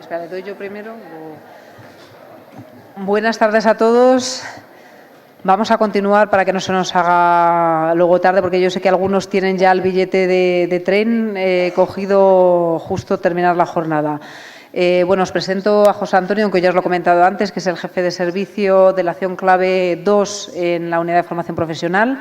Espera, ¿le doy yo primero? Buenas tardes a todos. Vamos a continuar para que no se nos haga luego tarde, porque yo sé que algunos tienen ya el billete de tren cogido justo terminar la jornada. Bueno, os presento a José Antonio, aunque ya os lo he comentado antes, que es el jefe de servicio de la acción clave 2 en la unidad de formación profesional.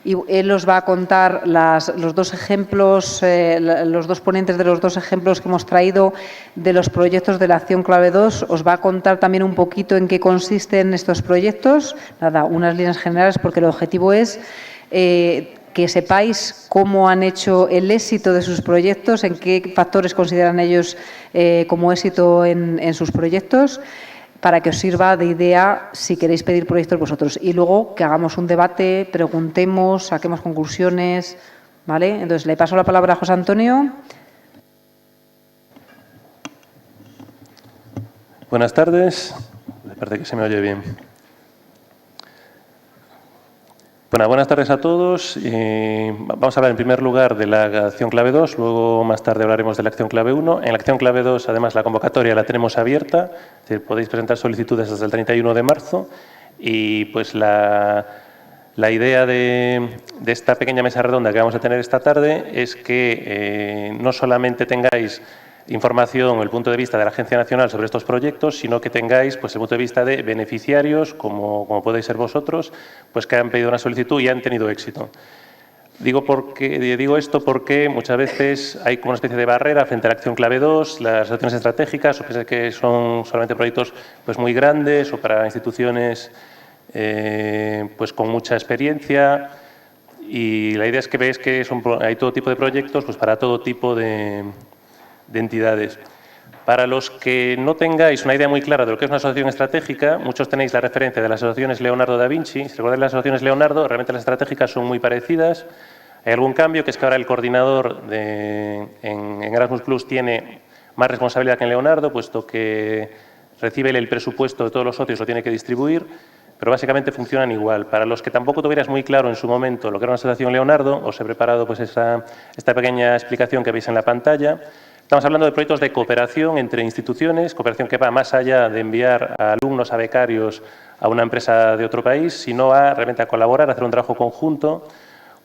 Y él os va a contar los dos ejemplos, los dos ponentes de los dos ejemplos que hemos traído de los proyectos de la acción clave 2. Os va a contar también un poquito en qué consisten estos proyectos. Nada, unas líneas generales, porque el objetivo es que sepáis cómo han hecho el éxito de sus proyectos, en qué factores consideran ellos como éxito en sus proyectos, para que os sirva de idea si queréis pedir proyectos vosotros. Y luego que hagamos un debate, preguntemos, saquemos conclusiones, ¿vale? Entonces, le paso la palabra a José Antonio. Buenas tardes. Me parece que se me oye bien. Bueno, buenas tardes a todos. Vamos a hablar en primer lugar de la acción clave 2, luego más tarde hablaremos de la acción clave 1. En la acción clave 2, además, la convocatoria la tenemos abierta, es decir, podéis presentar solicitudes hasta el 31 de marzo y pues la idea de esta pequeña mesa redonda que vamos a tener esta tarde es que no solamente tengáis información o el punto de vista de la Agencia Nacional sobre estos proyectos, sino que tengáis pues, el punto de vista de beneficiarios, como podéis ser vosotros, pues que han pedido una solicitud y han tenido éxito. Digo esto porque muchas veces hay como una especie de barrera frente a la acción clave 2, las asociaciones estratégicas, o piensan que son solamente proyectos pues, muy grandes o para instituciones pues, con mucha experiencia. Y la idea es que veáis que hay todo tipo de proyectos pues, para todo tipo de entidades. Para los que no tengáis una idea muy clara de lo que es una asociación estratégica, muchos tenéis la referencia de las asociaciones Leonardo da Vinci. Si recordáis las asociaciones Leonardo, realmente las estratégicas son muy parecidas. Hay algún cambio, que es que ahora el coordinador en Erasmus Plus tiene más responsabilidad que en Leonardo, puesto que recibe el presupuesto de todos los socios, lo tiene que distribuir, pero básicamente funcionan igual. Para los que tampoco tuvierais muy claro en su momento lo que era una asociación Leonardo, os he preparado pues esta pequeña explicación que veis en la pantalla. Estamos hablando de proyectos de cooperación entre instituciones, cooperación que va más allá de enviar a alumnos, a becarios a una empresa de otro país, sino realmente a colaborar, a hacer un trabajo conjunto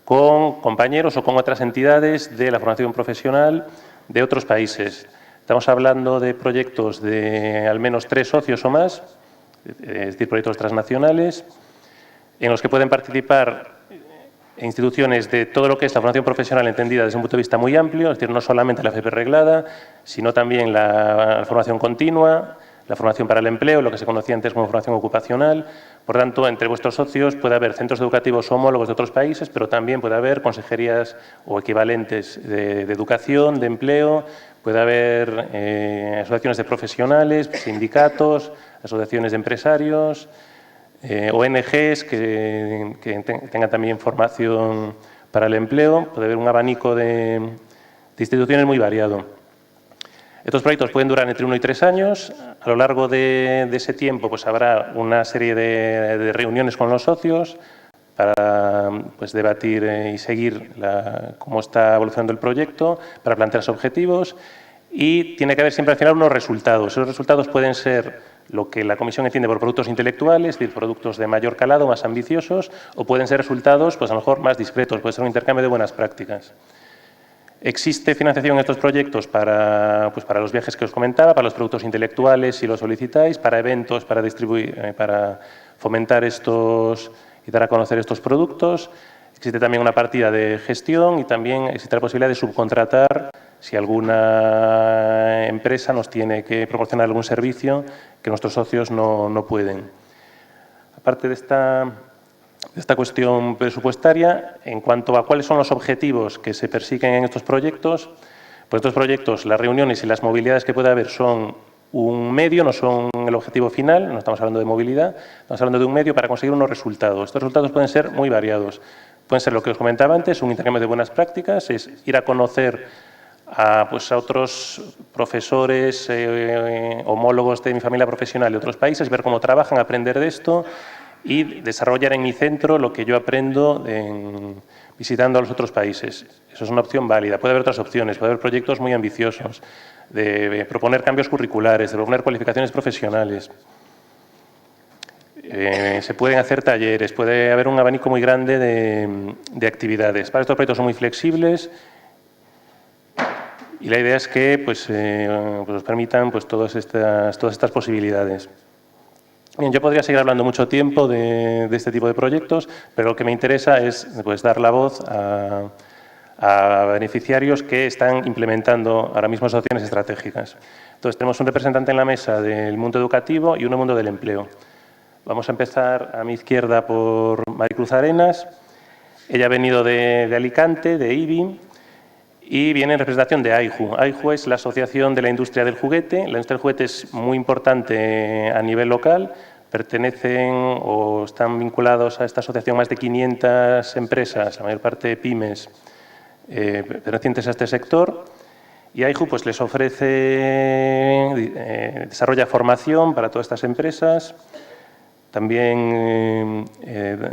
con compañeros o con otras entidades de la formación profesional de otros países. Estamos hablando de proyectos de al menos 3 socios o más, es decir, proyectos transnacionales, en los que pueden participar instituciones de todo lo que es la formación profesional entendida desde un punto de vista muy amplio, es decir, no solamente la FP reglada, sino también la formación continua, la formación para el empleo, lo que se conocía antes como formación ocupacional. Por tanto, entre vuestros socios puede haber centros educativos homólogos de otros países, pero también puede haber consejerías o equivalentes de educación, de empleo, puede haber asociaciones de profesionales, sindicatos, asociaciones de empresarios, ONGs que tengan también formación para el empleo. Puede haber un abanico de instituciones muy variado. Estos proyectos pueden durar entre 1 y 3 años. A lo largo de ese tiempo pues, habrá una serie de reuniones con los socios para pues, debatir y seguir cómo está evolucionando el proyecto, para plantearse objetivos y tiene que haber siempre al final unos resultados. Esos resultados pueden ser lo que la Comisión entiende por productos intelectuales, es decir, productos de mayor calado, más ambiciosos, o pueden ser resultados pues, a lo mejor más discretos, puede ser un intercambio de buenas prácticas. Existe financiación en estos proyectos para los viajes que os comentaba, para los productos intelectuales si lo solicitáis, para eventos, para distribuir, para fomentar estos y dar a conocer estos productos. Existe también una partida de gestión y también existe la posibilidad de subcontratar si alguna empresa nos tiene que proporcionar algún servicio que nuestros socios no pueden. Aparte de esta cuestión presupuestaria, en cuanto a cuáles son los objetivos que se persiguen en estos proyectos, pues estos proyectos, las reuniones y las movilidades que puede haber son un medio, no son el objetivo final, no estamos hablando de movilidad, estamos hablando de un medio para conseguir unos resultados. Estos resultados pueden ser muy variados. Pueden ser lo que os comentaba antes, un intercambio de buenas prácticas, es ir a conocer a otros profesores, homólogos de mi familia profesional de otros países, ver cómo trabajan, aprender de esto y desarrollar en mi centro lo que yo aprendo en visitando los otros países. Eso es una opción válida. Puede haber otras opciones, puede haber proyectos muy ambiciosos, de proponer cambios curriculares, de proponer cualificaciones profesionales. Se pueden hacer talleres, puede haber un abanico muy grande de actividades. Para estos proyectos son muy flexibles y la idea es que pues nos permitan pues, todas estas posibilidades. Bien, yo podría seguir hablando mucho tiempo de este tipo de proyectos, pero lo que me interesa es pues, dar la voz a beneficiarios que están implementando ahora mismo esas opciones estratégicas. Entonces, tenemos un representante en la mesa del mundo educativo y uno del mundo del empleo. Vamos a empezar a mi izquierda por Maricruz Arenas. Ella ha venido de Alicante, de IBI, y viene en representación de AIJU. AIJU es la Asociación de la Industria del Juguete. La industria del juguete es muy importante a nivel local. Pertenecen o están vinculados a esta asociación más de 500 empresas, la mayor parte de pymes, pertenecientes a este sector. Y AIJU pues, les ofrece, desarrolla formación para todas estas empresas. También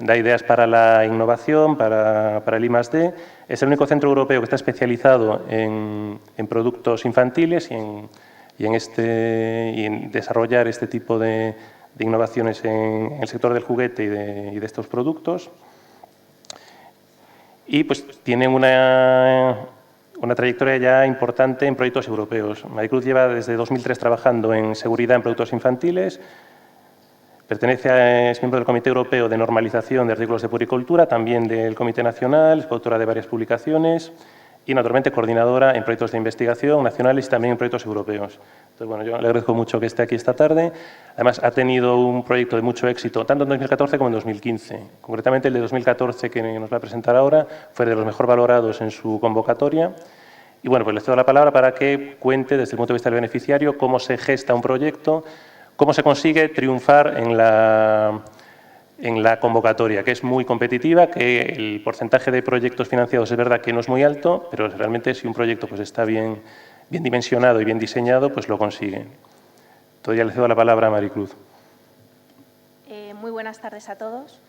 da ideas para la innovación, para el I+D. Es el único centro europeo que está especializado en productos infantiles y en desarrollar este tipo de innovaciones en el sector del juguete y de estos productos. Y pues tienen una trayectoria ya importante en proyectos europeos. Maricruz lleva desde 2003 trabajando en seguridad en productos infantiles. Es miembro del Comité Europeo de Normalización de Artículos de Puericultura, también del Comité Nacional, es coautora de varias publicaciones y, naturalmente, coordinadora en proyectos de investigación nacionales y también en proyectos europeos. Entonces, bueno, yo le agradezco mucho que esté aquí esta tarde. Además, ha tenido un proyecto de mucho éxito, tanto en 2014 como en 2015. Concretamente, el de 2014, que nos va a presentar ahora, fue de los mejor valorados en su convocatoria. Y, bueno, pues le cedo la palabra para que cuente, desde el punto de vista del beneficiario, cómo se gesta un proyecto, cómo se consigue triunfar en la convocatoria, que es muy competitiva, que el porcentaje de proyectos financiados es verdad que no es muy alto, pero realmente si un proyecto pues, está bien dimensionado y bien diseñado, pues lo consigue. Entonces ya le cedo la palabra a Maricruz. Muy buenas tardes a todos.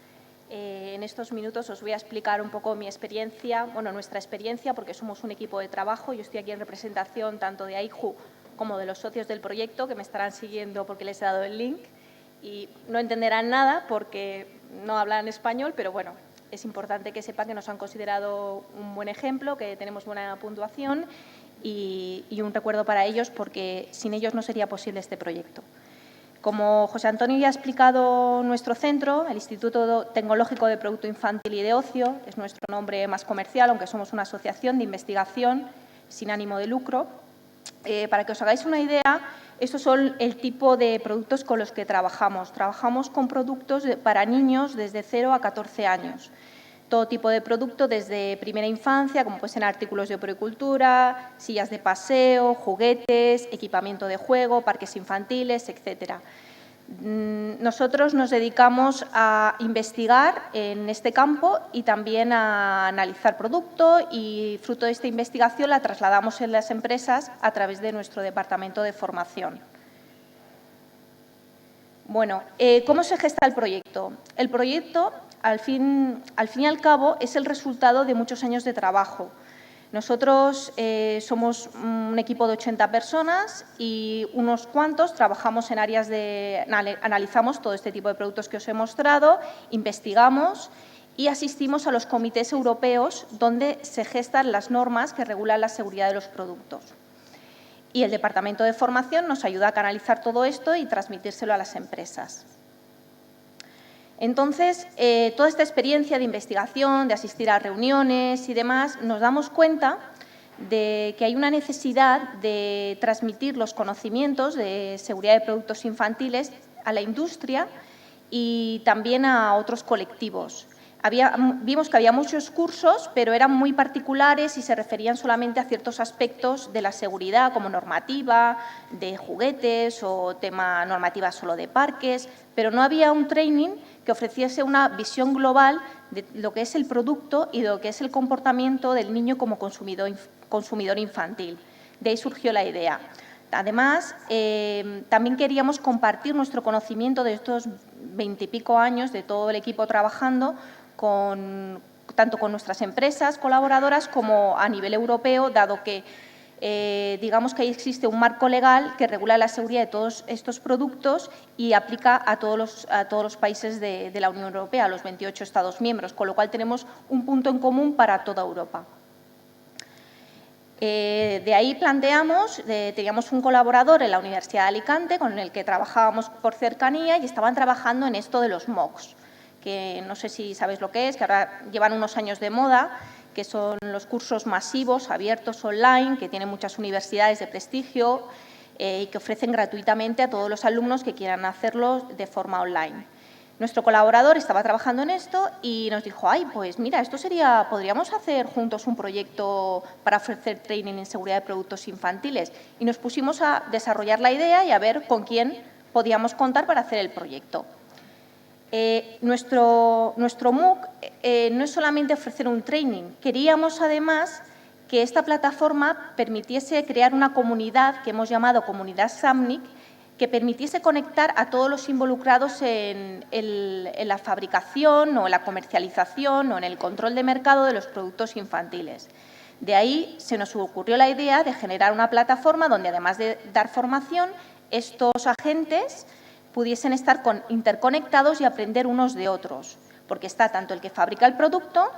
En estos minutos os voy a explicar un poco mi experiencia, bueno, nuestra experiencia, porque somos un equipo de trabajo. Yo estoy aquí en representación tanto de AIJU como de los socios del proyecto, que me estarán siguiendo porque les he dado el link y no entenderán nada porque no hablan español, pero bueno, es importante que sepan que nos han considerado un buen ejemplo, que tenemos buena puntuación y un recuerdo para ellos porque sin ellos no sería posible este proyecto. Como José Antonio ya ha explicado, nuestro centro, el Instituto Tecnológico de Producto Infantil y de Ocio, es nuestro nombre más comercial, aunque somos una asociación de investigación sin ánimo de lucro. Para que os hagáis una idea, estos son el tipo de productos con los que trabajamos. Trabajamos con productos para niños desde 0 a 14 años. Todo tipo de producto desde primera infancia, como pueden ser artículos de puericultura, sillas de paseo, juguetes, equipamiento de juego, parques infantiles, etcétera. Nosotros nos dedicamos a investigar en este campo y también a analizar producto y, fruto de esta investigación, la trasladamos en las empresas a través de nuestro departamento de formación. Bueno, ¿cómo se gesta el proyecto? El proyecto, al fin y al cabo, es el resultado de muchos años de trabajo. Nosotros somos un equipo de 80 personas y unos cuantos trabajamos en áreas analizamos todo este tipo de productos que os he mostrado, investigamos y asistimos a los comités europeos donde se gestan las normas que regulan la seguridad de los productos. Y el Departamento de Formación nos ayuda a canalizar todo esto y transmitírselo a las empresas. Entonces, toda esta experiencia de investigación, de asistir a reuniones y demás, nos damos cuenta de que hay una necesidad de transmitir los conocimientos de seguridad de productos infantiles a la industria y también a otros colectivos. Vimos que había muchos cursos, pero eran muy particulares y se referían solamente a ciertos aspectos de la seguridad, como normativa de juguetes o tema normativa solo de parques, pero no había un training que ofreciese una visión global de lo que es el producto y de lo que es el comportamiento del niño como consumidor infantil. De ahí surgió la idea. Además, también queríamos compartir nuestro conocimiento de estos 20 y pico años de todo el equipo trabajando con tanto con nuestras empresas colaboradoras como a nivel europeo, dado que digamos que ahí existe un marco legal que regula la seguridad de todos estos productos y aplica a todos los países de la Unión Europea, a los 28 Estados miembros, con lo cual tenemos un punto en común para toda Europa. De ahí teníamos un colaborador en la Universidad de Alicante con el que trabajábamos por cercanía y estaban trabajando en esto de los MOOCs, que no sé si sabéis lo que es, que ahora llevan unos años de moda, que son los cursos masivos, abiertos, online, que tienen muchas universidades de prestigio y que ofrecen gratuitamente a todos los alumnos que quieran hacerlo de forma online. Nuestro colaborador estaba trabajando en esto y nos dijo, ay, pues mira, podríamos hacer juntos un proyecto para ofrecer training en seguridad de productos infantiles. Y nos pusimos a desarrollar la idea y a ver con quién podíamos contar para hacer el proyecto. Nuestro MOOC no es solamente ofrecer un training, queríamos además que esta plataforma permitiese crear una comunidad que hemos llamado Comunidad SAMNIC, que permitiese conectar a todos los involucrados en la fabricación o en la comercialización o en el control de mercado de los productos infantiles. De ahí se nos ocurrió la idea de generar una plataforma donde, además de dar formación, estos agentes pudiesen estar interconectados y aprender unos de otros, porque está tanto el que fabrica el producto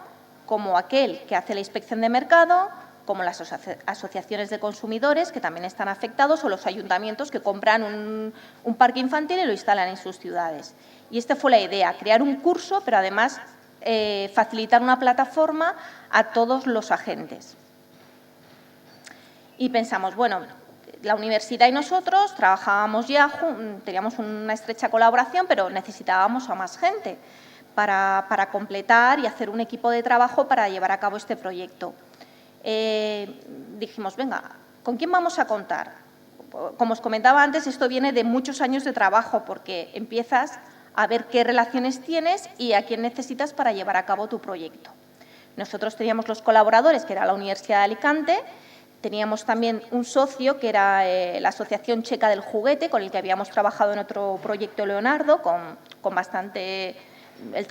como aquel que hace la inspección de mercado, como las asociaciones de consumidores, que también están afectados, o los ayuntamientos que compran un parque infantil y lo instalan en sus ciudades. Y esta fue la idea, crear un curso, pero además facilitar una plataforma a todos los agentes. Y pensamos, bueno, la universidad y nosotros trabajábamos ya, teníamos una estrecha colaboración, pero necesitábamos a más gente para completar y hacer un equipo de trabajo para llevar a cabo este proyecto. Dijimos, venga, ¿con quién vamos a contar? Como os comentaba antes, esto viene de muchos años de trabajo porque empiezas a ver qué relaciones tienes y a quién necesitas para llevar a cabo tu proyecto. Nosotros teníamos los colaboradores, que era la Universidad de Alicante, teníamos también un socio, que era la Asociación Checa del Juguete, con el que habíamos trabajado en otro proyecto Leonardo, con bastante…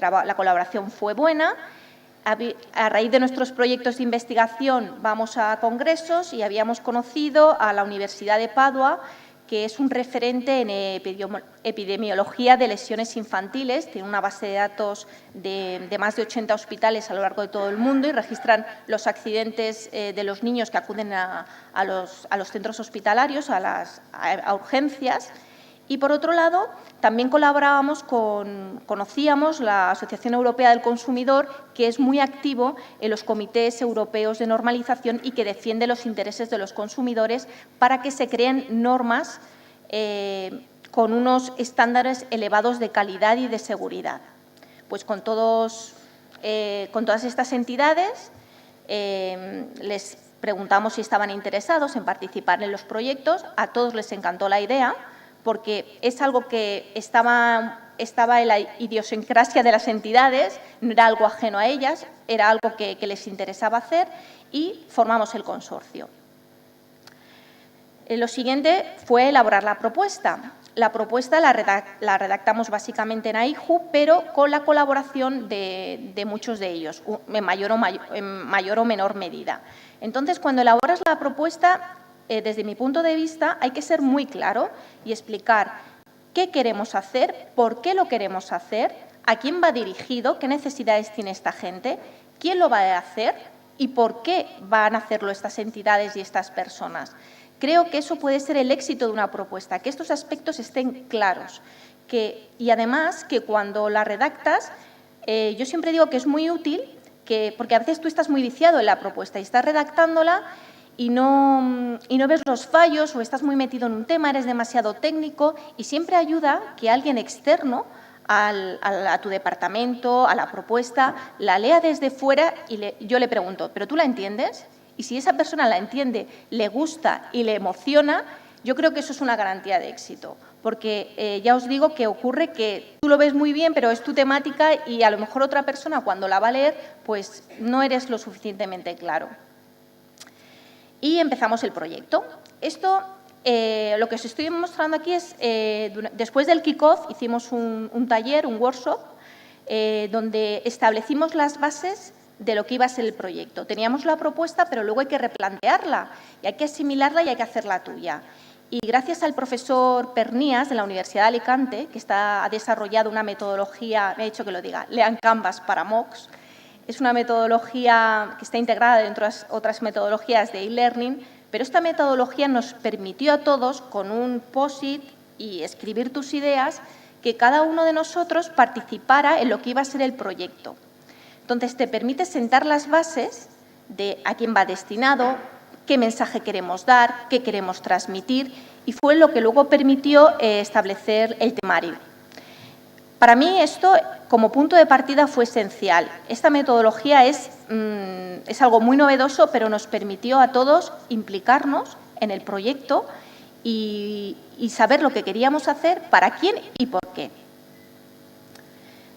la colaboración fue buena. A raíz de nuestros proyectos de investigación vamos a congresos y habíamos conocido a la Universidad de Padua, que es un referente en epidemiología de lesiones infantiles. Tiene una base de datos de más de 80 hospitales a lo largo de todo el mundo y registran los accidentes de los niños que acuden a los centros hospitalarios, a urgencias. Y, por otro lado, también conocíamos la Asociación Europea del Consumidor, que es muy activo en los comités europeos de normalización y que defiende los intereses de los consumidores para que se creen normas con unos estándares elevados de calidad y de seguridad. Pues con todas estas entidades les preguntamos si estaban interesados en participar en los proyectos. A todos les encantó la idea, porque es algo que estaba en la idiosincrasia de las entidades, no era algo ajeno a ellas, era algo que les interesaba hacer y formamos el consorcio. Lo siguiente fue elaborar la propuesta. La propuesta la redactamos básicamente en AIJU, pero con la colaboración de muchos de ellos, en mayor o menor medida. Entonces, cuando elaboras la propuesta, desde mi punto de vista, hay que ser muy claro y explicar qué queremos hacer, por qué lo queremos hacer, a quién va dirigido, qué necesidades tiene esta gente, quién lo va a hacer y por qué van a hacerlo estas entidades y estas personas. Creo que eso puede ser el éxito de una propuesta, que estos aspectos estén claros. Y además, que cuando la redactas, yo siempre digo que es muy útil, porque a veces tú estás muy viciado en la propuesta y estás redactándola y no ves los fallos o estás muy metido en un tema, eres demasiado técnico y siempre ayuda que alguien externo a tu departamento, a la propuesta, la lea desde fuera y yo le pregunto, ¿pero tú la entiendes? Y si esa persona la entiende, le gusta y le emociona, yo creo que eso es una garantía de éxito. Porque ya os digo que ocurre que tú lo ves muy bien, pero es tu temática y a lo mejor otra persona cuando la va a leer, pues no eres lo suficientemente claro. Y empezamos el proyecto. Esto, lo que os estoy mostrando aquí es, después del kick-off hicimos un taller, un workshop, donde establecimos las bases de lo que iba a ser el proyecto. Teníamos la propuesta, pero luego hay que replantearla y hay que asimilarla y hay que hacerla tuya. Y gracias al profesor Pernías de la Universidad de Alicante, que ha desarrollado una metodología, me ha dicho que lo diga, Lean Canvas para MOOCs, es una metodología que está integrada dentro de otras metodologías de e-learning, pero esta metodología nos permitió a todos, con un post-it y escribir tus ideas, que cada uno de nosotros participara en lo que iba a ser el proyecto. Entonces, te permite sentar las bases de a quién va destinado, qué mensaje queremos dar, qué queremos transmitir, y fue lo que luego permitió establecer el temario. Para mí esto, como punto de partida, fue esencial. Esta metodología es algo muy novedoso, pero nos permitió a todos implicarnos en el proyecto y saber lo que queríamos hacer, para quién y por qué.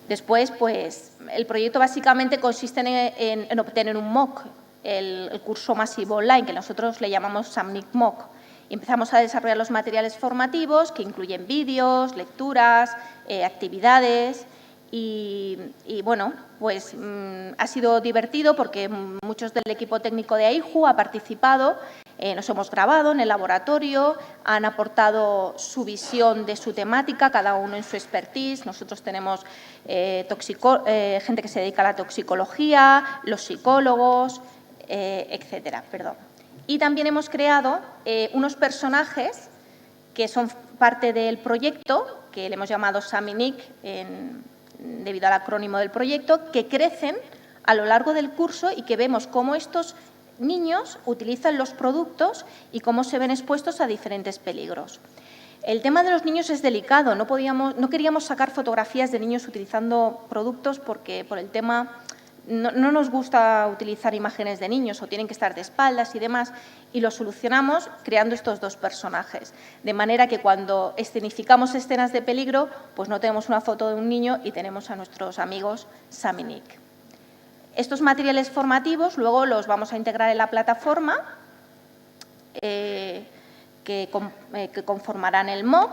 Después, pues, el proyecto básicamente consiste en obtener un MOOC, el curso masivo online, que nosotros le llamamos Samnic MOOC. Y empezamos a desarrollar los materiales formativos, que incluyen vídeos, lecturas, actividades. Y bueno, pues ha sido divertido porque muchos del equipo técnico de AIJU ha participado. Nos hemos grabado en el laboratorio, han aportado su visión de su temática, cada uno en su expertise. Nosotros tenemos gente que se dedica a la toxicología, los psicólogos, etcétera. Y también hemos creado unos personajes que son parte del proyecto, que le hemos llamado Saminic debido al acrónimo del proyecto, que crecen a lo largo del curso y que vemos cómo estos niños utilizan los productos y cómo se ven expuestos a diferentes peligros. El tema de los niños es delicado. No queríamos sacar fotografías de niños utilizando productos porque por el tema no nos gusta utilizar imágenes de niños o tienen que estar de espaldas y demás, y lo solucionamos creando estos dos personajes. De manera que cuando escenificamos escenas de peligro, pues no tenemos una foto de un niño y tenemos a nuestros amigos Saminic. Estos materiales formativos luego los vamos a integrar en la plataforma que conformarán el MOOC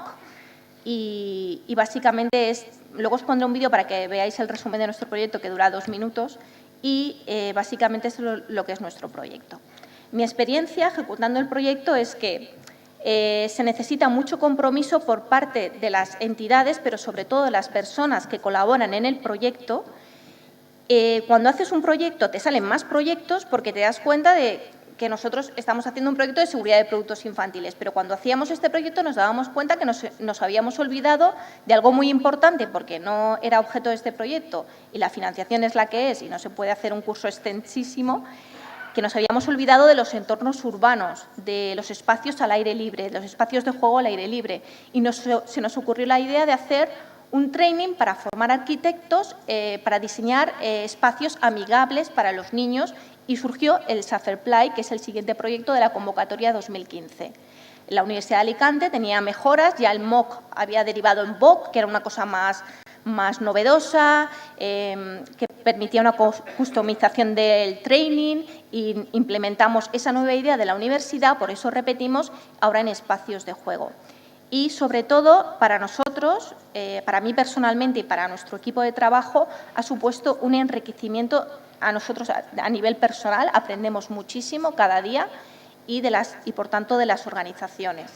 y básicamente luego os pondré un vídeo para que veáis el resumen de nuestro proyecto que dura 2 minutos y básicamente es lo que es nuestro proyecto. Mi experiencia ejecutando el proyecto es que se necesita mucho compromiso por parte de las entidades, pero sobre todo de las personas que colaboran en el proyecto. Cuando haces un proyecto te salen más proyectos porque te das cuenta de que nosotros estamos haciendo un proyecto de seguridad de productos infantiles, pero cuando hacíamos este proyecto nos dábamos cuenta que nos habíamos olvidado de algo muy importante porque no era objeto de este proyecto y la financiación es la que es y no se puede hacer un curso extensísimo, que nos habíamos olvidado de los entornos urbanos, de los espacios al aire libre, de los espacios de juego al aire libre y se nos ocurrió la idea de hacer un training para formar arquitectos, para diseñar espacios amigables para los niños y surgió el Sufferplay, que es el siguiente proyecto de la convocatoria 2015. La Universidad de Alicante tenía mejoras, ya el MOOC había derivado en BOC, que era una cosa más novedosa, que permitía una customización del training y implementamos esa nueva idea de la universidad, por eso repetimos ahora en espacios de juego. Y, sobre todo, para nosotros, para mí personalmente y para nuestro equipo de trabajo, ha supuesto un enriquecimiento a nosotros a nivel personal. Aprendemos muchísimo cada día y por tanto, de las organizaciones.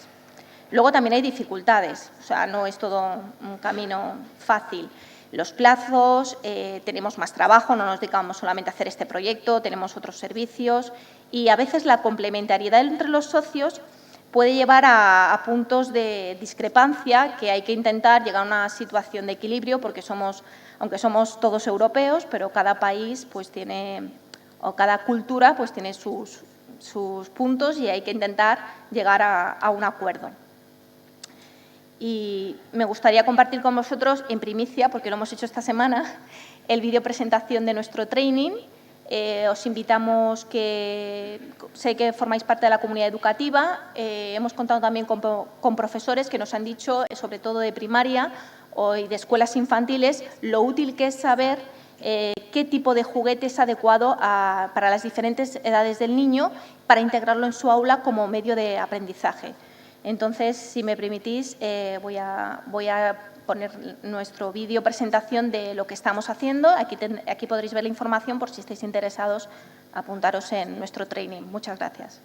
Luego también hay dificultades, o sea, no es todo un camino fácil. Los plazos, tenemos más trabajo, no nos dedicamos solamente a hacer este proyecto, tenemos otros servicios y a veces la complementariedad entre los socios puede llevar a puntos de discrepancia que hay que intentar llegar a una situación de equilibrio porque aunque somos todos europeos, pero cada país pues o cada cultura pues tiene sus puntos y hay que intentar llegar a un acuerdo. Y me gustaría compartir con vosotros en primicia, porque lo hemos hecho esta semana, el vídeo presentación de nuestro training. Os invitamos sé que formáis parte de la comunidad educativa, hemos contado también con profesores que nos han dicho, sobre todo de primaria y de escuelas infantiles, lo útil que es saber qué tipo de juguete es adecuado para las diferentes edades del niño para integrarlo en su aula como medio de aprendizaje. Entonces, si me permitís, voy a poner nuestro vídeo presentación de lo que estamos haciendo. Aquí podréis ver la información por si estáis interesados, apuntaros en nuestro training. Muchas gracias.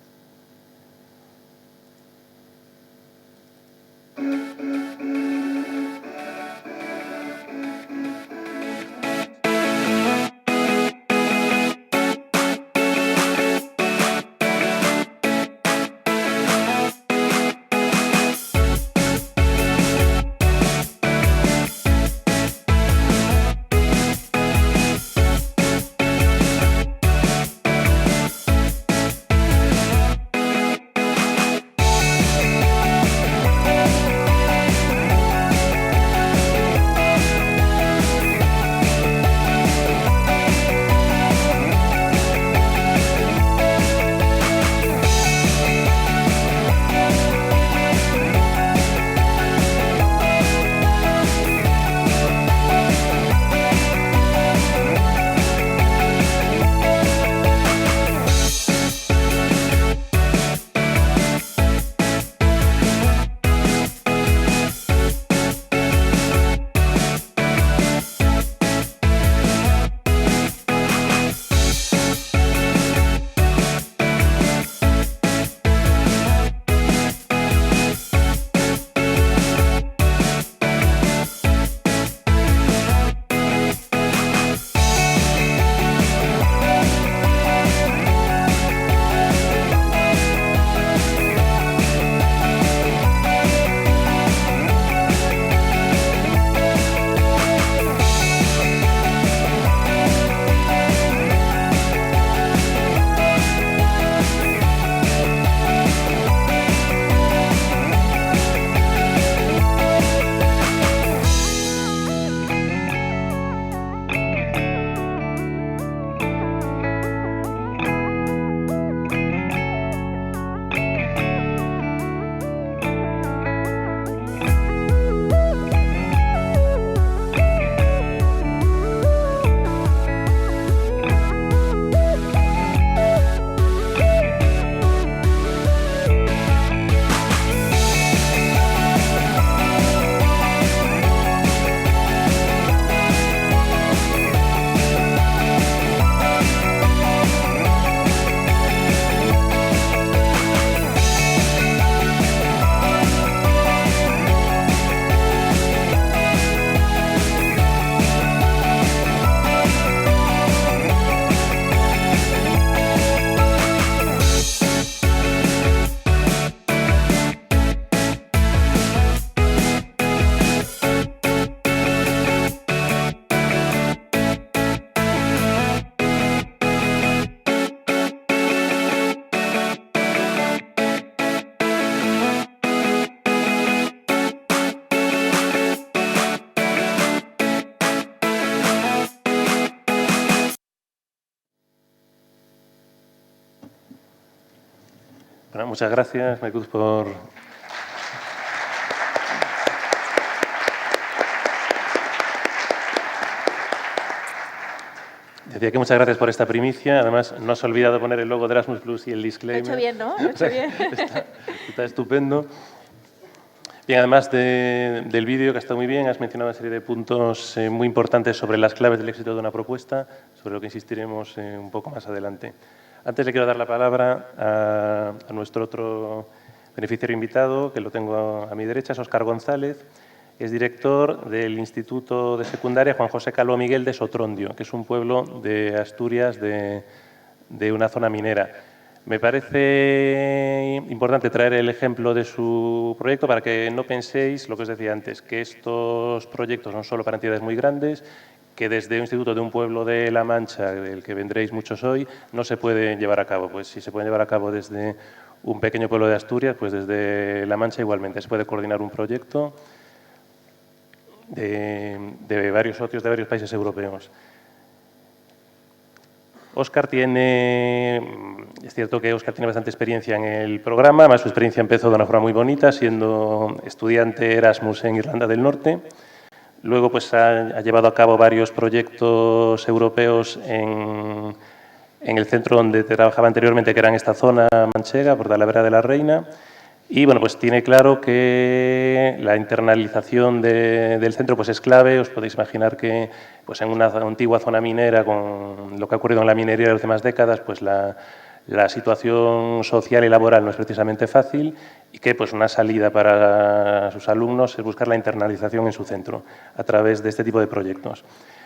Bueno, muchas gracias, Maricruz, por... Decía que muchas gracias por esta primicia. Además, no has olvidado poner el logo de Erasmus Plus y el disclaimer. Lo he hecho bien, ¿no? Lo he hecho bien. Está estupendo. Bien, además del vídeo, que está muy bien, has mencionado una serie de puntos muy importantes sobre las claves del éxito de una propuesta, sobre lo que insistiremos un poco más adelante. Antes le quiero dar la palabra a nuestro otro beneficiario invitado, que lo tengo a mi derecha, es Óscar González. Es director del Instituto de Secundaria Juan José Calvo Miguel de Sotrondio, que es un pueblo de Asturias de una zona minera. Me parece importante traer el ejemplo de su proyecto para que no penséis lo que os decía antes, que estos proyectos son solo para entidades muy grandes, que desde un instituto de un pueblo de La Mancha, del que vendréis muchos hoy, no se puede llevar a cabo. Pues si se puede llevar a cabo desde un pequeño pueblo de Asturias, pues desde La Mancha igualmente se puede coordinar un proyecto de varios socios de varios países europeos. Óscar es cierto que Óscar tiene bastante experiencia en el programa, además su experiencia empezó de una forma muy bonita, siendo estudiante Erasmus en Irlanda del Norte. Luego pues, ha llevado a cabo varios proyectos europeos en el centro donde trabajaba anteriormente, que era en esta zona manchega, por Talavera de la Reina. Y bueno, pues tiene claro que la internalización del centro pues es clave. Os podéis imaginar que pues en una antigua zona minera, con lo que ha ocurrido en la minería en las últimas décadas, pues la situación social y laboral no es precisamente fácil y que pues una salida para sus alumnos es buscar la internalización en su centro a través de este tipo de proyectos.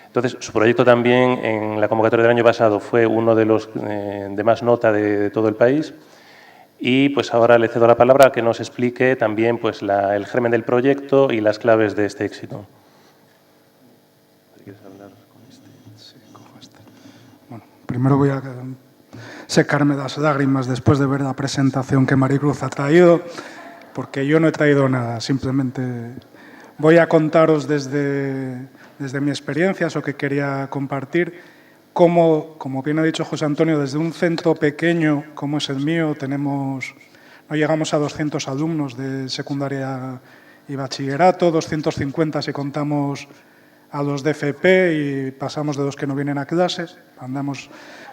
Entonces, su proyecto también en la convocatoria del año pasado fue uno de los de más nota de todo el país. Y pues ahora le cedo la palabra a que nos explique también pues el germen del proyecto y las claves de este éxito. ¿Quieres hablar con este? Sí, cojo este. Bueno, primero voy a secarme las lágrimas después de ver la presentación que Maricruz ha traído, porque yo no he traído nada, simplemente voy a contaros desde mi experiencia, eso que quería compartir. Como bien ha dicho José Antonio, desde un centro pequeño como es el mío, no llegamos a 200 alumnos de secundaria y bachillerato, 250 si contamos a los de FP y pasamos de los que no vienen a clases. Andamos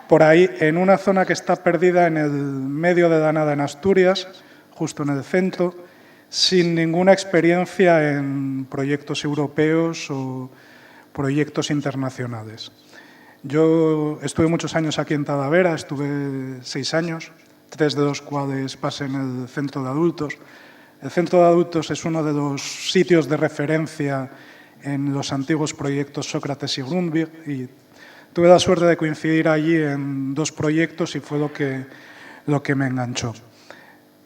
por ahí en una zona que está perdida en el medio de la nada en Asturias, justo en el centro, sin ninguna experiencia en proyectos europeos o proyectos internacionales. Yo estuve muchos años aquí en Talavera, estuve 6 años, 3 de los cuales pasé en el centro de adultos. El centro de adultos es uno de los sitios de referencia en los antiguos proyectos Sócrates y Grundtvig y tuve la suerte de coincidir allí en 2 proyectos y fue lo que me enganchó.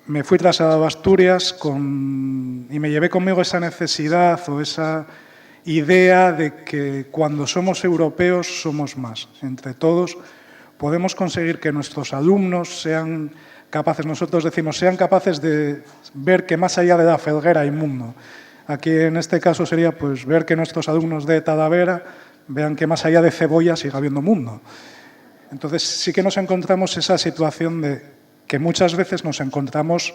Me fui trasladado a Asturias y me llevé conmigo esa necesidad o esa idea de que cuando somos europeos somos más. Entre todos podemos conseguir que nuestros alumnos sean capaces, nosotros decimos, sean capaces de ver que más allá de la felguera hay mundo. Aquí en este caso sería pues ver que nuestros alumnos de Talavera vean que más allá de cebolla siga habiendo mundo. Entonces sí que nos encontramos esa situación de que muchas veces nos encontramos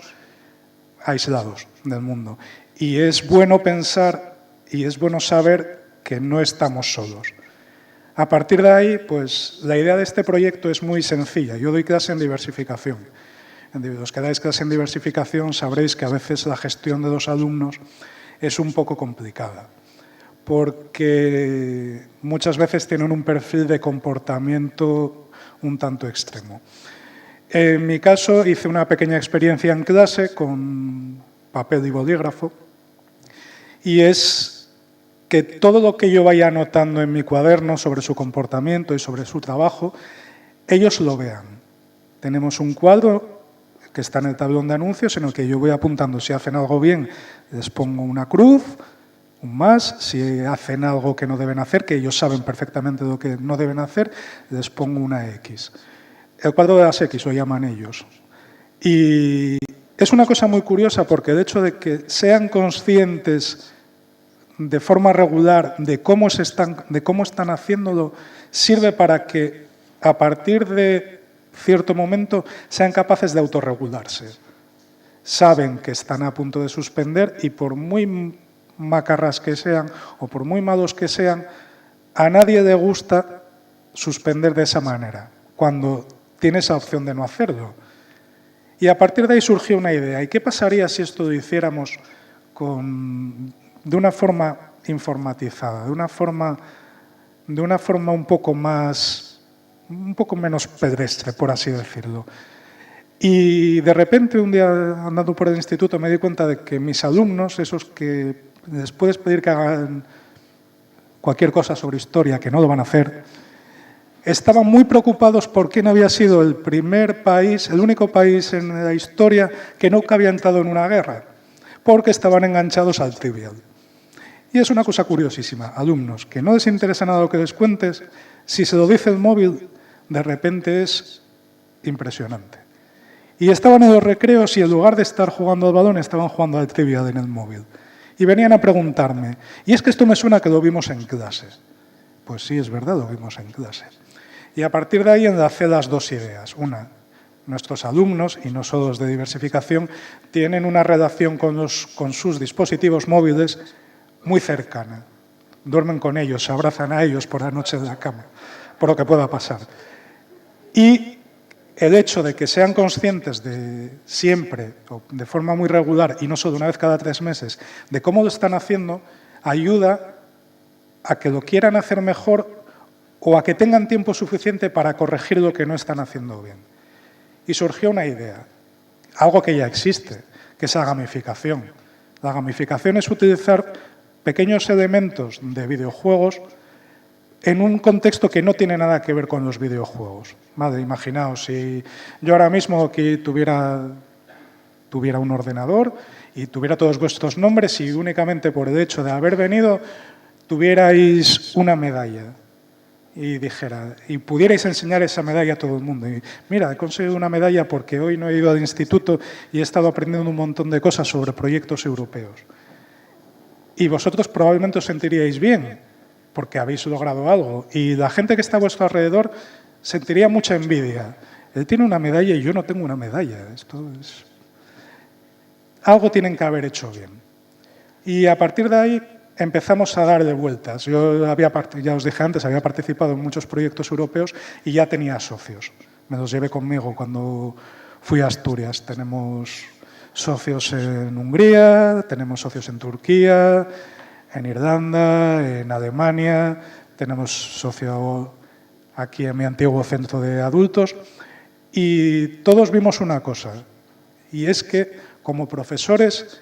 aislados del mundo. Y es bueno pensar y es bueno saber que no estamos solos. A partir de ahí, pues la idea de este proyecto es muy sencilla. Yo doy clase en diversificación. Los que dais clase en diversificación sabréis que a veces la gestión de los alumnos es un poco complicada, porque muchas veces tienen un perfil de comportamiento un tanto extremo. En mi caso, hice una pequeña experiencia en clase con papel y bolígrafo, y es que todo lo que yo vaya anotando en mi cuaderno sobre su comportamiento y sobre su trabajo, ellos lo vean. Tenemos un cuadro que está en el tablón de anuncios en el que yo voy apuntando si hacen algo bien, les pongo una cruz, un más, si hacen algo que no deben hacer, que ellos saben perfectamente lo que no deben hacer, les pongo una X. El cuadro de las X lo llaman ellos. Y es una cosa muy curiosa porque el hecho de que sean conscientes de forma regular de cómo están haciéndolo sirve para que a partir de cierto momento sean capaces de autorregularse. Saben que están a punto de suspender y por muy macarras que sean o por muy malos que sean, a nadie le gusta suspender de esa manera, cuando tiene esa opción de no hacerlo. Y a partir de ahí surgió una idea. ¿Y qué pasaría si esto lo hiciéramos de una forma informatizada, de una forma un poco menos pedestre, por así decirlo? Y de repente, un día andando por el instituto, me di cuenta de que mis alumnos, esos que les puedes pedir que hagan cualquier cosa sobre historia, que no lo van a hacer, estaban muy preocupados por quién había sido el único país en la historia que nunca había entrado en una guerra, porque estaban enganchados al Trivial. Y es una cosa curiosísima, alumnos, que no les interesa nada lo que les cuentes, si se lo dice el móvil, de repente es impresionante. Y estaban en los recreos y en lugar de estar jugando al balón, estaban jugando al Trivial en el móvil. Y venían a preguntarme, y es que esto me suena que lo vimos en clase. Pues sí, es verdad, lo vimos en clase. Y a partir de ahí enlacé las 2 ideas. Una, nuestros alumnos, y no solo los de diversificación, tienen una relación con sus dispositivos móviles muy cercana. Duermen con ellos, se abrazan a ellos por la noche de la cama, por lo que pueda pasar. Y el hecho de que sean conscientes de siempre, o de forma muy regular, y no solo una vez cada 3 meses, de cómo lo están haciendo, ayuda a que lo quieran hacer mejor o a que tengan tiempo suficiente para corregir lo que no están haciendo bien. Y surgió una idea, algo que ya existe, que es la gamificación. La gamificación es utilizar pequeños elementos de videojuegos en un contexto que no tiene nada que ver con los videojuegos. Vale, imaginaos, si yo ahora mismo aquí tuviera un ordenador y tuviera todos vuestros nombres y únicamente por el hecho de haber venido tuvierais una medalla y dijera, y pudierais enseñar esa medalla a todo el mundo. Y mira, he conseguido una medalla porque hoy no he ido al instituto y he estado aprendiendo un montón de cosas sobre proyectos europeos. Y vosotros probablemente os sentiríais bien, porque habéis logrado algo. Y la gente que está a vuestro alrededor sentiría mucha envidia. Él tiene una medalla y yo no tengo una medalla. Esto es... Algo tienen que haber hecho bien. Y a partir de ahí empezamos a darle vueltas. Yo ya os dije antes, había participado en muchos proyectos europeos y ya tenía socios. Me los llevé conmigo cuando fui a Asturias. Tenemos socios en Hungría, tenemos socios en Turquía, en Irlanda, en Alemania, tenemos socio aquí en mi antiguo centro de adultos y todos vimos una cosa, y es que como profesores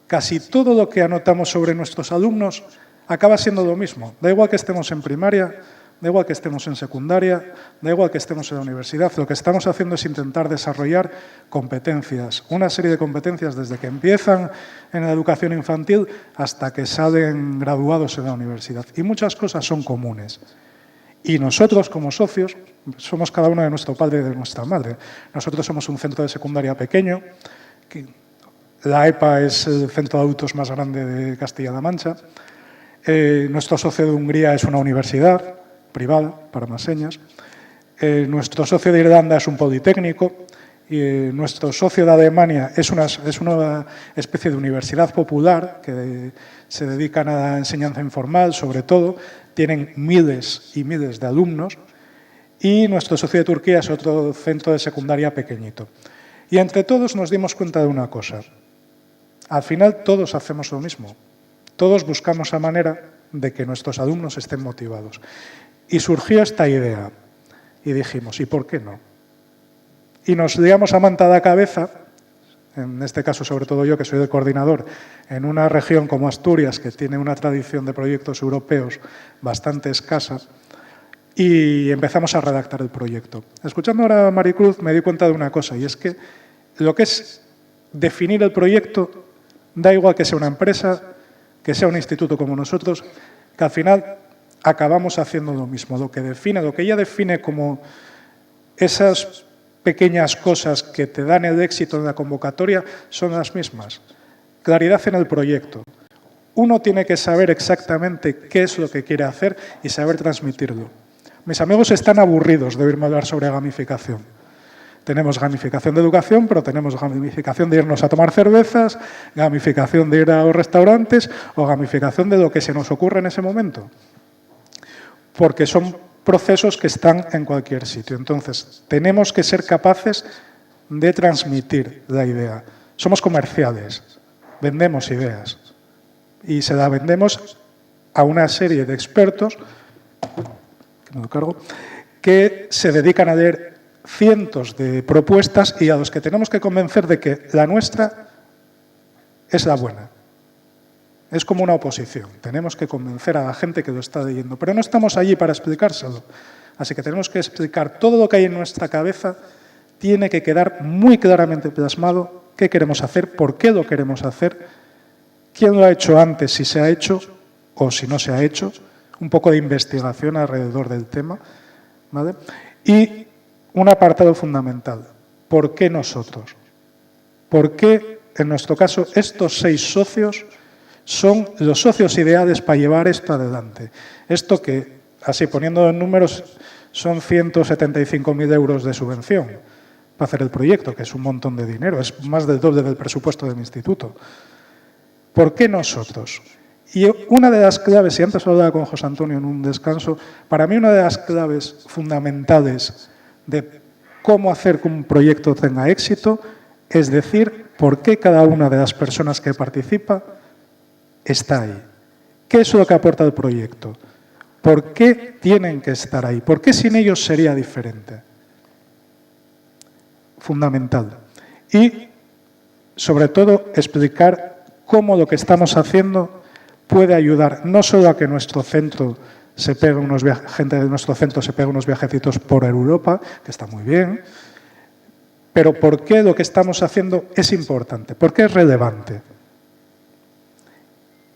casi todo lo que anotamos sobre nuestros alumnos acaba siendo lo mismo. Da igual que estemos en primaria, da igual que estemos en secundaria, da igual que estemos en la universidad. Lo que estamos haciendo es intentar desarrollar competencias, una serie de competencias desde que empiezan en la educación infantil hasta que salen graduados en la universidad. Y muchas cosas son comunes. Y nosotros, como socios, somos cada uno de nuestro padre y de nuestra madre. Nosotros somos un centro de secundaria pequeño. La EPA es el centro de adultos más grande de Castilla-La Mancha. Nuestro socio de Hungría es una universidad privada, para más señas. Nuestro socio de Irlanda es un politécnico. Y nuestro socio de Alemania es una especie de universidad popular que se dedican a la enseñanza informal, sobre todo. Tienen miles y miles de alumnos. Y nuestro socio de Turquía es otro centro de secundaria pequeñito. Y entre todos nos dimos cuenta de una cosa. Al final todos hacemos lo mismo. Todos buscamos la manera de que nuestros alumnos estén motivados. Y surgió esta idea. Y dijimos, ¿y por qué no? Y nos liamos a manta a la cabeza, en este caso sobre todo yo que soy el coordinador, en una región como Asturias, que tiene una tradición de proyectos europeos bastante escasa, y empezamos a redactar el proyecto. Escuchando ahora a Maricruz me di cuenta de una cosa, y es que lo que es definir el proyecto, da igual que sea una empresa, que sea un instituto como nosotros, que al final acabamos haciendo lo mismo. Lo que ella define como esas pequeñas cosas que te dan el éxito en la convocatoria son las mismas. Claridad en el proyecto. Uno tiene que saber exactamente qué es lo que quiere hacer y saber transmitirlo. Mis amigos están aburridos de oírme hablar sobre gamificación. Tenemos gamificación de educación, pero tenemos gamificación de irnos a tomar cervezas, gamificación de ir a los restaurantes o gamificación de lo que se nos ocurre en ese momento. Porque son procesos que están en cualquier sitio. Entonces, tenemos que ser capaces de transmitir la idea. Somos comerciales, vendemos ideas y se la vendemos a una serie de expertos que se dedican a leer cientos de propuestas y a los que tenemos que convencer de que la nuestra es la buena. Es como una oposición. Tenemos que convencer a la gente que lo está leyendo. Pero no estamos allí para explicárselo. Así que tenemos que explicar todo lo que hay en nuestra cabeza. Tiene que quedar muy claramente plasmado qué queremos hacer, por qué lo queremos hacer, quién lo ha hecho antes, si se ha hecho o si no se ha hecho. Un poco de investigación alrededor del tema. ¿Vale? Y un apartado fundamental. ¿Por qué nosotros? ¿Por qué, en nuestro caso, estos 6 socios son los socios ideales para llevar esto adelante? Esto que, así poniendo en números, son 175.000 euros de subvención para hacer el proyecto, que es un montón de dinero, es más del doble del presupuesto del instituto. ¿Por qué nosotros? Y una de las claves, y antes hablaba con José Antonio en un descanso, para mí una de las claves fundamentales de cómo hacer que un proyecto tenga éxito, es decir, por qué cada una de las personas que participa está ahí. ¿Qué es lo que aporta el proyecto? ¿Por qué tienen que estar ahí? ¿Por qué sin ellos sería diferente? Fundamental. Y, sobre todo, explicar cómo lo que estamos haciendo puede ayudar no solo a que nuestro centro gente de nuestro centro se pegue unos viajecitos por Europa, que está muy bien, pero por qué lo que estamos haciendo es importante, por qué es relevante.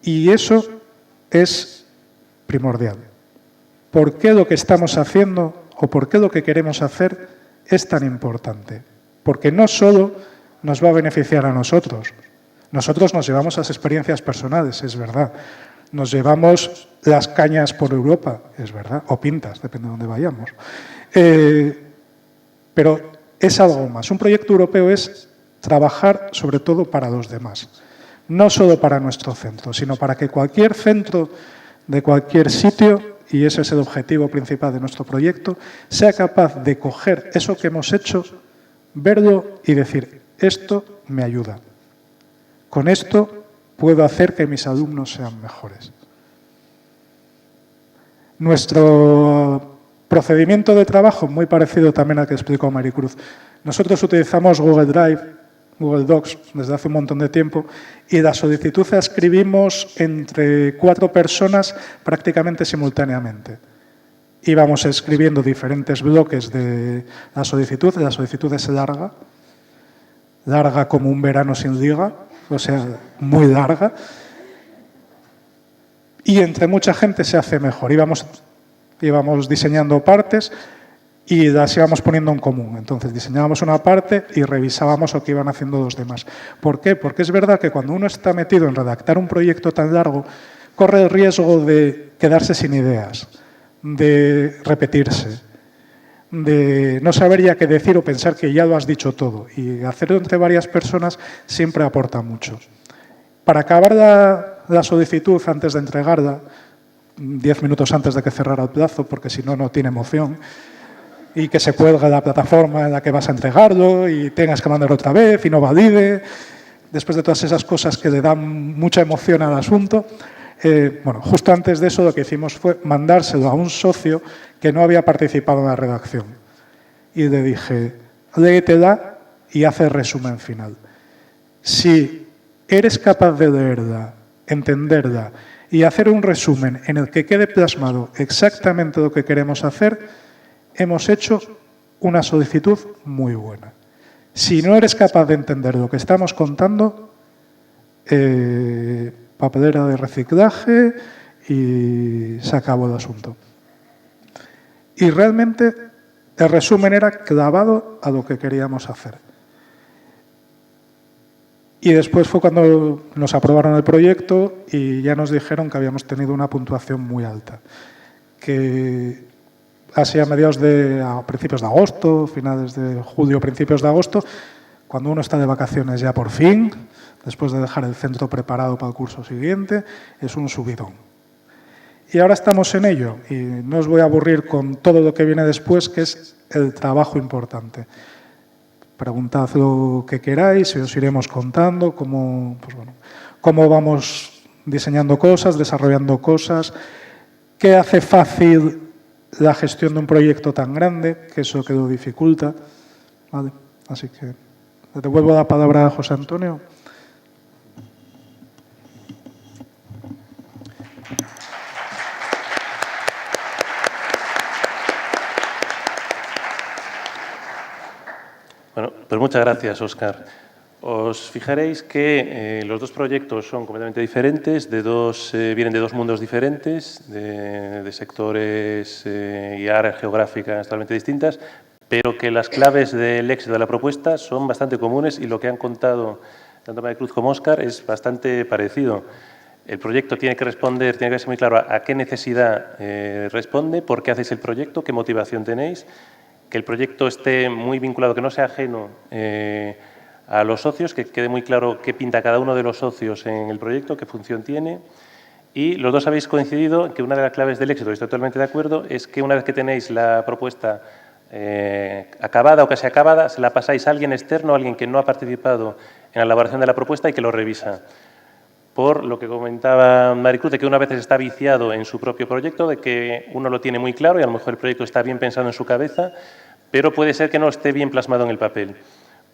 Y eso es primordial. ¿Por qué lo que estamos haciendo o por qué lo que queremos hacer es tan importante? Porque no solo nos va a beneficiar a nosotros. Nosotros nos llevamos las experiencias personales, es verdad. Nos llevamos las cañas por Europa, es verdad, o pintas, depende de dónde vayamos. Pero es algo más. Un proyecto europeo es trabajar sobre todo para los demás. No solo para nuestro centro, sino para que cualquier centro de cualquier sitio, y ese es el objetivo principal de nuestro proyecto, sea capaz de coger eso que hemos hecho, verlo y decir, esto me ayuda. Con esto puedo hacer que mis alumnos sean mejores. Nuestro procedimiento de trabajo, muy parecido también al que explicó Maricruz. Nosotros utilizamos Google Drive, Google Docs, desde hace un montón de tiempo, y la solicitud la escribimos entre 4 personas prácticamente simultáneamente. Íbamos escribiendo diferentes bloques de la solicitud es larga como un verano sin liga, o sea, muy larga, y entre mucha gente se hace mejor. Íbamos diseñando partes y las íbamos poniendo en común. Entonces, diseñábamos una parte y revisábamos lo que iban haciendo los demás. ¿Por qué? Porque es verdad que cuando uno está metido en redactar un proyecto tan largo, corre el riesgo de quedarse sin ideas, de repetirse, de no saber ya qué decir o pensar que ya lo has dicho todo. Y hacerlo entre varias personas siempre aporta mucho. Para acabar la solicitud antes de entregarla, 10 minutos antes de que cerrara el plazo, porque si no, no tiene emoción, y que se cuelgue la plataforma en la que vas a entregarlo y tengas que mandarlo otra vez y no valide, después de todas esas cosas que le dan mucha emoción al asunto, bueno, justo antes de eso lo que hicimos fue mandárselo a un socio que no había participado en la redacción. Y le dije, léetela y haz el resumen final. Si eres capaz de leerla, entenderla y hacer un resumen en el que quede plasmado exactamente lo que queremos hacer, hemos hecho una solicitud muy buena. Si no eres capaz de entender lo que estamos contando, papelera de reciclaje y se acabó el asunto. Y realmente el resumen era clavado a lo que queríamos hacer. Y después fue cuando nos aprobaron el proyecto y ya nos dijeron que habíamos tenido una puntuación muy alta. Que así a principios de agosto, finales de julio, principios de agosto, cuando uno está de vacaciones ya por fin, después de dejar el centro preparado para el curso siguiente, es un subidón. Y ahora estamos en ello y no os voy a aburrir con todo lo que viene después, que es el trabajo importante. Preguntad lo que queráis y os iremos contando cómo vamos diseñando cosas, desarrollando cosas, qué hace fácil la gestión de un proyecto tan grande, que eso que lo dificulta. ¿Vale? Así que le devuelvo la palabra a José Antonio. Bueno, pues muchas gracias, Óscar. Os fijaréis que los dos proyectos son completamente diferentes, vienen de dos mundos diferentes, de sectores y áreas geográficas totalmente distintas, pero que las claves del éxito de la propuesta son bastante comunes y lo que han contado tanto Maricruz como Óscar es bastante parecido. El proyecto tiene que ser muy claro a qué necesidad responde, por qué hacéis el proyecto, qué motivación tenéis, que el proyecto esté muy vinculado, que no sea ajeno a los socios, que quede muy claro qué pinta cada uno de los socios en el proyecto, qué función tiene. Y los dos habéis coincidido en que una de las claves del éxito, y estoy totalmente de acuerdo, es que una vez que tenéis la propuesta acabada o casi acabada, se la pasáis a alguien externo, a alguien que no ha participado en la elaboración de la propuesta y que lo revisa. Por lo que comentaba Maricruz, de que uno a veces está viciado en su propio proyecto, de que uno lo tiene muy claro y a lo mejor el proyecto está bien pensado en su cabeza, pero puede ser que no esté bien plasmado en el papel.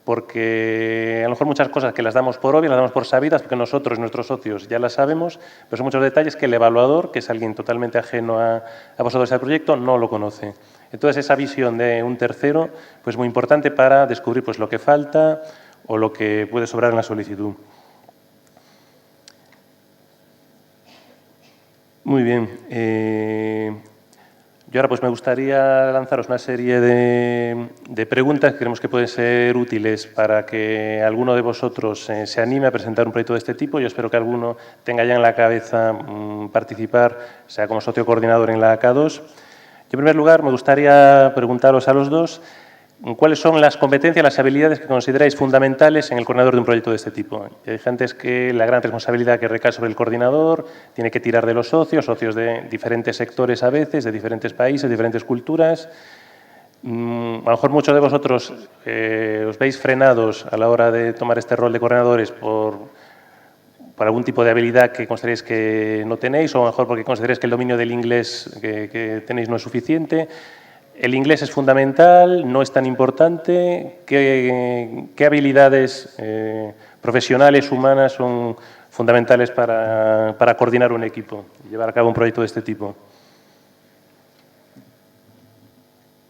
Porque a lo mejor muchas cosas que las damos por obvias, las damos por sabidas, porque nosotros y nuestros socios ya las sabemos, pero son muchos detalles que el evaluador, que es alguien totalmente ajeno a vosotros al proyecto, no lo conoce. Entonces, esa visión de un tercero pues muy importante para descubrir pues, lo que falta o lo que puede sobrar en la solicitud. Muy bien. Yo ahora pues me gustaría lanzaros una serie de preguntas que creemos que pueden ser útiles para que alguno de vosotros se anime a presentar un proyecto de este tipo. Yo espero que alguno tenga ya en la cabeza participar, sea como socio coordinador en la AK2. Yo, en primer lugar, me gustaría preguntaros a los dos cuáles son las competencias, las habilidades que consideráis fundamentales en el coordinador de un proyecto de este tipo. Ya dije antes que la gran responsabilidad que recae sobre el coordinador tiene que tirar de los socios de diferentes sectores a veces, de diferentes países, diferentes culturas. A lo mejor muchos de vosotros os veis frenados a la hora de tomar este rol de coordinadores por algún tipo de habilidad que consideréis que no tenéis, o a lo mejor porque consideréis que el dominio del inglés que tenéis no es suficiente. ¿El inglés es fundamental? ¿No es tan importante? ¿Qué habilidades profesionales, humanas, son fundamentales para coordinar un equipo y llevar a cabo un proyecto de este tipo?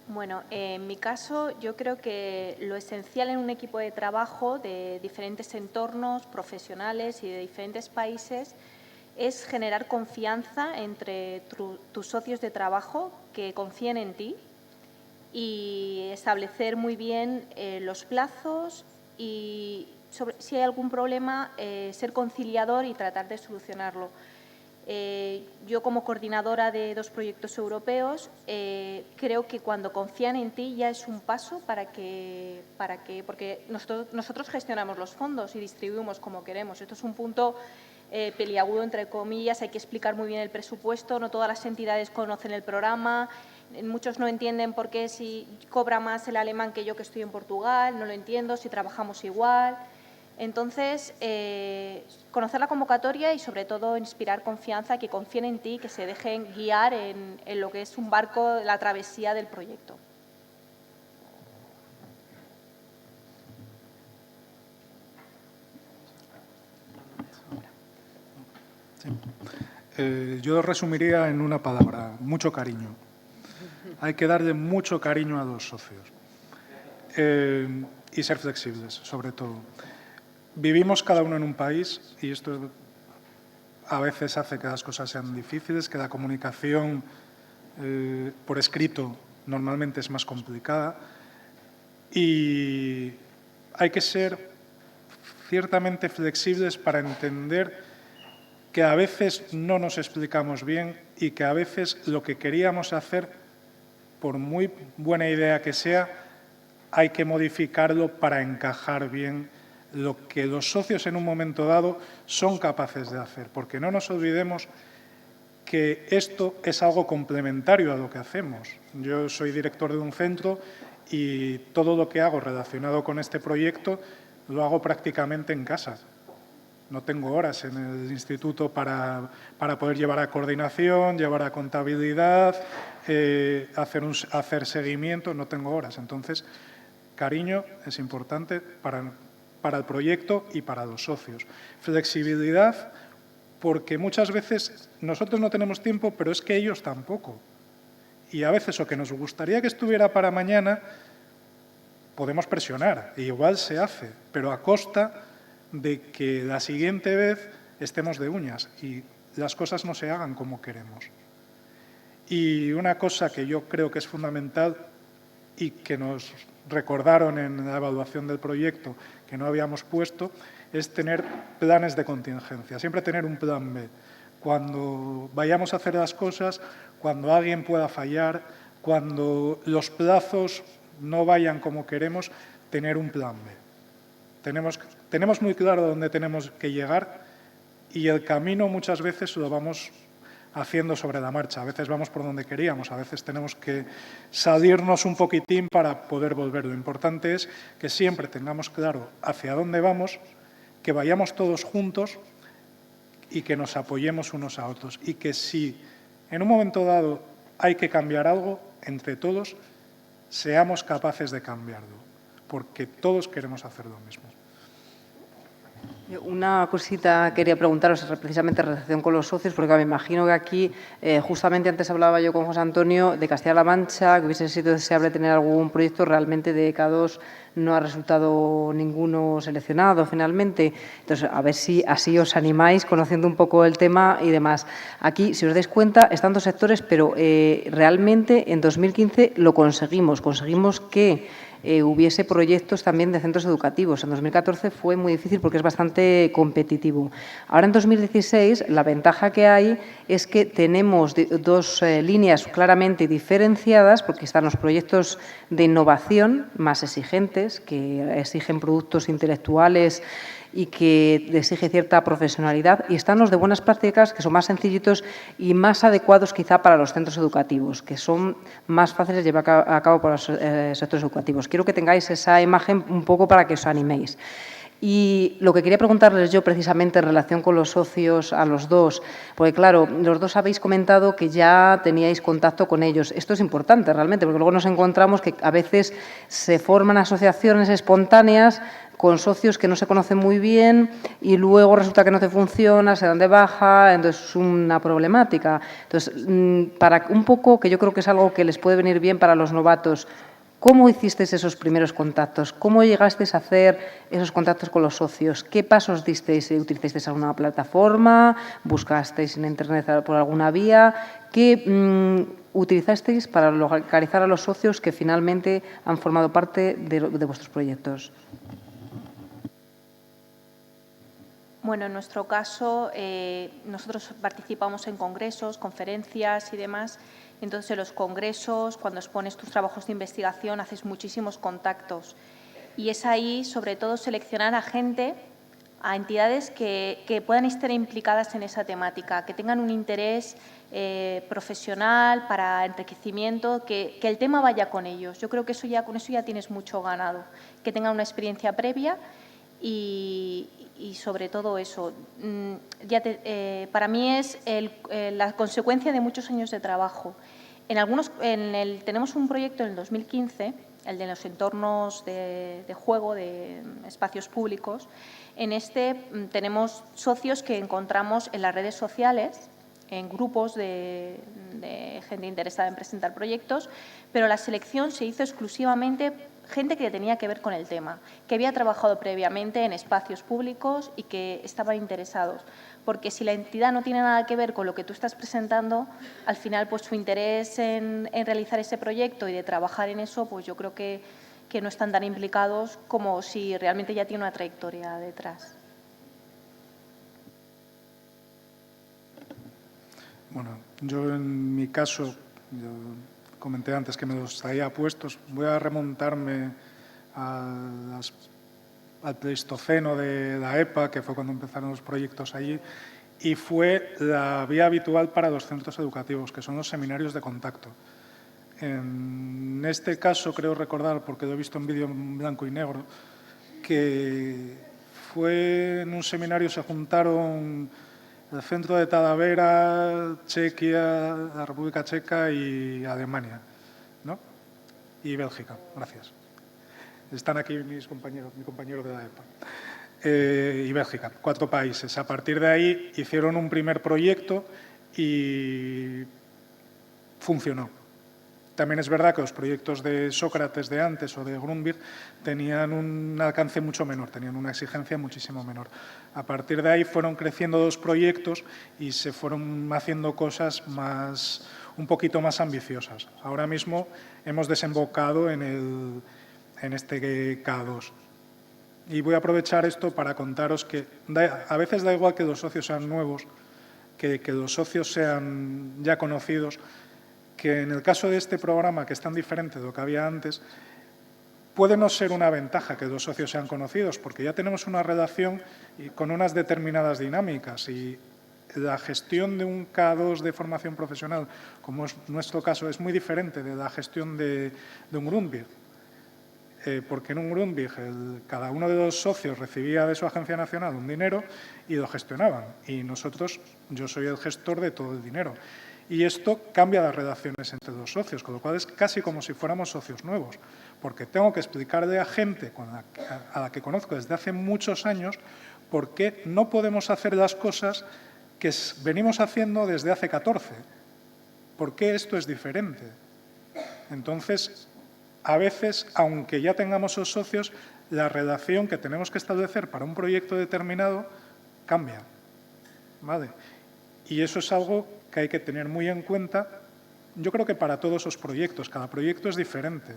Bueno, en mi caso, yo creo que lo esencial en un equipo de trabajo de diferentes entornos profesionales y de diferentes países es generar confianza entre tus socios de trabajo que confíen en ti y establecer muy bien los plazos y, si hay algún problema, ser conciliador y tratar de solucionarlo. Yo, como coordinadora de 2 proyectos europeos, creo que cuando confían en ti ya es un paso porque nosotros gestionamos los fondos y distribuimos como queremos. Esto es un punto peliagudo, entre comillas, hay que explicar muy bien el presupuesto, no todas las entidades conocen el programa, muchos no entienden por qué si cobra más el alemán que yo que estoy en Portugal, no lo entiendo, si trabajamos igual. Entonces, conocer la convocatoria y, sobre todo, inspirar confianza, que confíen en ti, que se dejen guiar en lo que es un barco, la travesía del proyecto. Sí. Yo lo resumiría en una palabra: mucho cariño. Hay que darle mucho cariño a los socios y ser flexibles, sobre todo. Vivimos cada uno en un país y esto a veces hace que las cosas sean difíciles, que la comunicación por escrito normalmente es más complicada y hay que ser ciertamente flexibles para entender que a veces no nos explicamos bien y que a veces lo que queríamos hacer, por muy buena idea que sea, hay que modificarlo para encajar bien lo que los socios en un momento dado son capaces de hacer. Porque no nos olvidemos que esto es algo complementario a lo que hacemos. Yo soy director de un centro y todo lo que hago relacionado con este proyecto lo hago prácticamente en casa. No tengo horas en el instituto para poder llevar a coordinación, llevar a contabilidad, hacer seguimiento, no tengo horas. Entonces, cariño es importante para el proyecto y para los socios. Flexibilidad, porque muchas veces nosotros no tenemos tiempo, pero es que ellos tampoco. Y a veces, o que nos gustaría que estuviera para mañana, podemos presionar, e igual se hace, pero a costa de que la siguiente vez estemos de uñas y las cosas no se hagan como queremos. Y una cosa que yo creo que es fundamental y que nos recordaron en la evaluación del proyecto que no habíamos puesto es tener planes de contingencia, siempre tener un plan B. Cuando vayamos a hacer las cosas, cuando alguien pueda fallar, cuando los plazos no vayan como queremos, tener un plan B. Tenemos muy claro dónde tenemos que llegar y el camino muchas veces lo vamos haciendo sobre la marcha. A veces vamos por donde queríamos, a veces tenemos que salirnos un poquitín para poder volver. Lo importante es que siempre tengamos claro hacia dónde vamos, que vayamos todos juntos y que nos apoyemos unos a otros. Y que si en un momento dado hay que cambiar algo, entre todos seamos capaces de cambiarlo, porque todos queremos hacer lo mismo. Una cosita quería preguntaros precisamente en relación con los socios, porque me imagino que aquí, justamente antes hablaba yo con José Antonio de Castilla-La Mancha, que hubiese sido deseable tener algún proyecto, realmente de K2 no ha resultado ninguno seleccionado finalmente. Entonces, a ver si así os animáis, conociendo un poco el tema y demás. Aquí, si os dais cuenta, están dos sectores, pero realmente en 2015 lo conseguimos que hubiese proyectos también de centros educativos. En 2014 fue muy difícil porque es bastante competitivo. Ahora, en 2016, la ventaja que hay es que tenemos dos líneas claramente diferenciadas, porque están los proyectos de innovación más exigentes, que exigen productos intelectuales y que exige cierta profesionalidad, y están los de buenas prácticas, que son más sencillitos y más adecuados quizá para los centros educativos, que son más fáciles de llevar a cabo para los sectores educativos. Quiero que tengáis esa imagen un poco para que os animéis. Y lo que quería preguntarles yo precisamente en relación con los socios a los dos, porque claro, los dos habéis comentado que ya teníais contacto con ellos. Esto es importante realmente, porque luego nos encontramos que a veces se forman asociaciones espontáneas con socios que no se conocen muy bien y luego resulta que no te funciona, se dan de baja, entonces es una problemática. Entonces, para un poco, que yo creo que es algo que les puede venir bien para los novatos, ¿cómo hicisteis esos primeros contactos? ¿Cómo llegasteis a hacer esos contactos con los socios? ¿Qué pasos disteis? ¿Utilizasteis alguna plataforma? ¿Buscasteis en Internet por alguna vía? ¿Qué utilizasteis para localizar a los socios que finalmente han formado parte de vuestros proyectos? Bueno, en nuestro caso, nosotros participamos en congresos, conferencias y demás. Entonces, en los congresos, cuando expones tus trabajos de investigación, haces muchísimos contactos. Y es ahí, sobre todo, seleccionar a gente, a entidades que puedan estar implicadas en esa temática, que tengan un interés profesional para enriquecimiento, que el tema vaya con ellos. Yo creo que con eso ya tienes mucho ganado, que tengan una experiencia previa y sobre todo eso, para mí es la consecuencia de muchos años de trabajo. Tenemos un proyecto en el 2015, el de los entornos de juego, de espacios públicos. En este tenemos socios que encontramos en las redes sociales, en grupos de gente interesada en presentar proyectos, pero la selección se hizo exclusivamente gente que tenía que ver con el tema, que había trabajado previamente en espacios públicos y que estaban interesados. Porque si la entidad no tiene nada que ver con lo que tú estás presentando, al final pues su interés en realizar ese proyecto y de trabajar en eso, pues yo creo que no están tan implicados como si realmente ya tiene una trayectoria detrás. Bueno, yo en mi caso, yo comenté antes que me los traía puestos, voy a remontarme al Pleistoceno de la EPA, que fue cuando empezaron los proyectos allí, y fue la vía habitual para los centros educativos, que son los seminarios de contacto. En este caso, creo recordar, porque lo he visto en vídeo en blanco y negro, que fue en un seminario, se juntaron el centro de Talavera, Chequia, la República Checa y Alemania, ¿no? Y Bélgica, gracias. Están aquí mi compañero de la EPA. Y Bélgica, 4 países. A partir de ahí hicieron un primer proyecto y funcionó. También es verdad que los proyectos de Sócrates de antes o de Grundtvig tenían un alcance mucho menor, tenían una exigencia muchísimo menor. A partir de ahí fueron creciendo 2 proyectos y se fueron haciendo cosas un poquito más ambiciosas. Ahora mismo hemos desembocado en este K2. Y voy a aprovechar esto para contaros que a veces da igual que los socios sean nuevos, que los socios sean ya conocidos, que en el caso de este programa, que es tan diferente de lo que había antes, puede no ser una ventaja que los socios sean conocidos, porque ya tenemos una relación con unas determinadas dinámicas y la gestión de un K2 de formación profesional, como es nuestro caso, es muy diferente de la gestión de un Grundtvig. Porque en un Grundtvig cada uno de los socios recibía de su agencia nacional un dinero y lo gestionaban. Y nosotros, yo soy el gestor de todo el dinero. Y esto cambia las relaciones entre los socios, con lo cual es casi como si fuéramos socios nuevos, porque tengo que explicarle a gente a la que conozco desde hace muchos años por qué no podemos hacer las cosas que venimos haciendo desde hace 14. ¿Por qué esto es diferente? Entonces, a veces, aunque ya tengamos los socios, la relación que tenemos que establecer para un proyecto determinado cambia, ¿vale? Y eso es algo que hay que tener muy en cuenta, yo creo que para todos los proyectos. Cada proyecto es diferente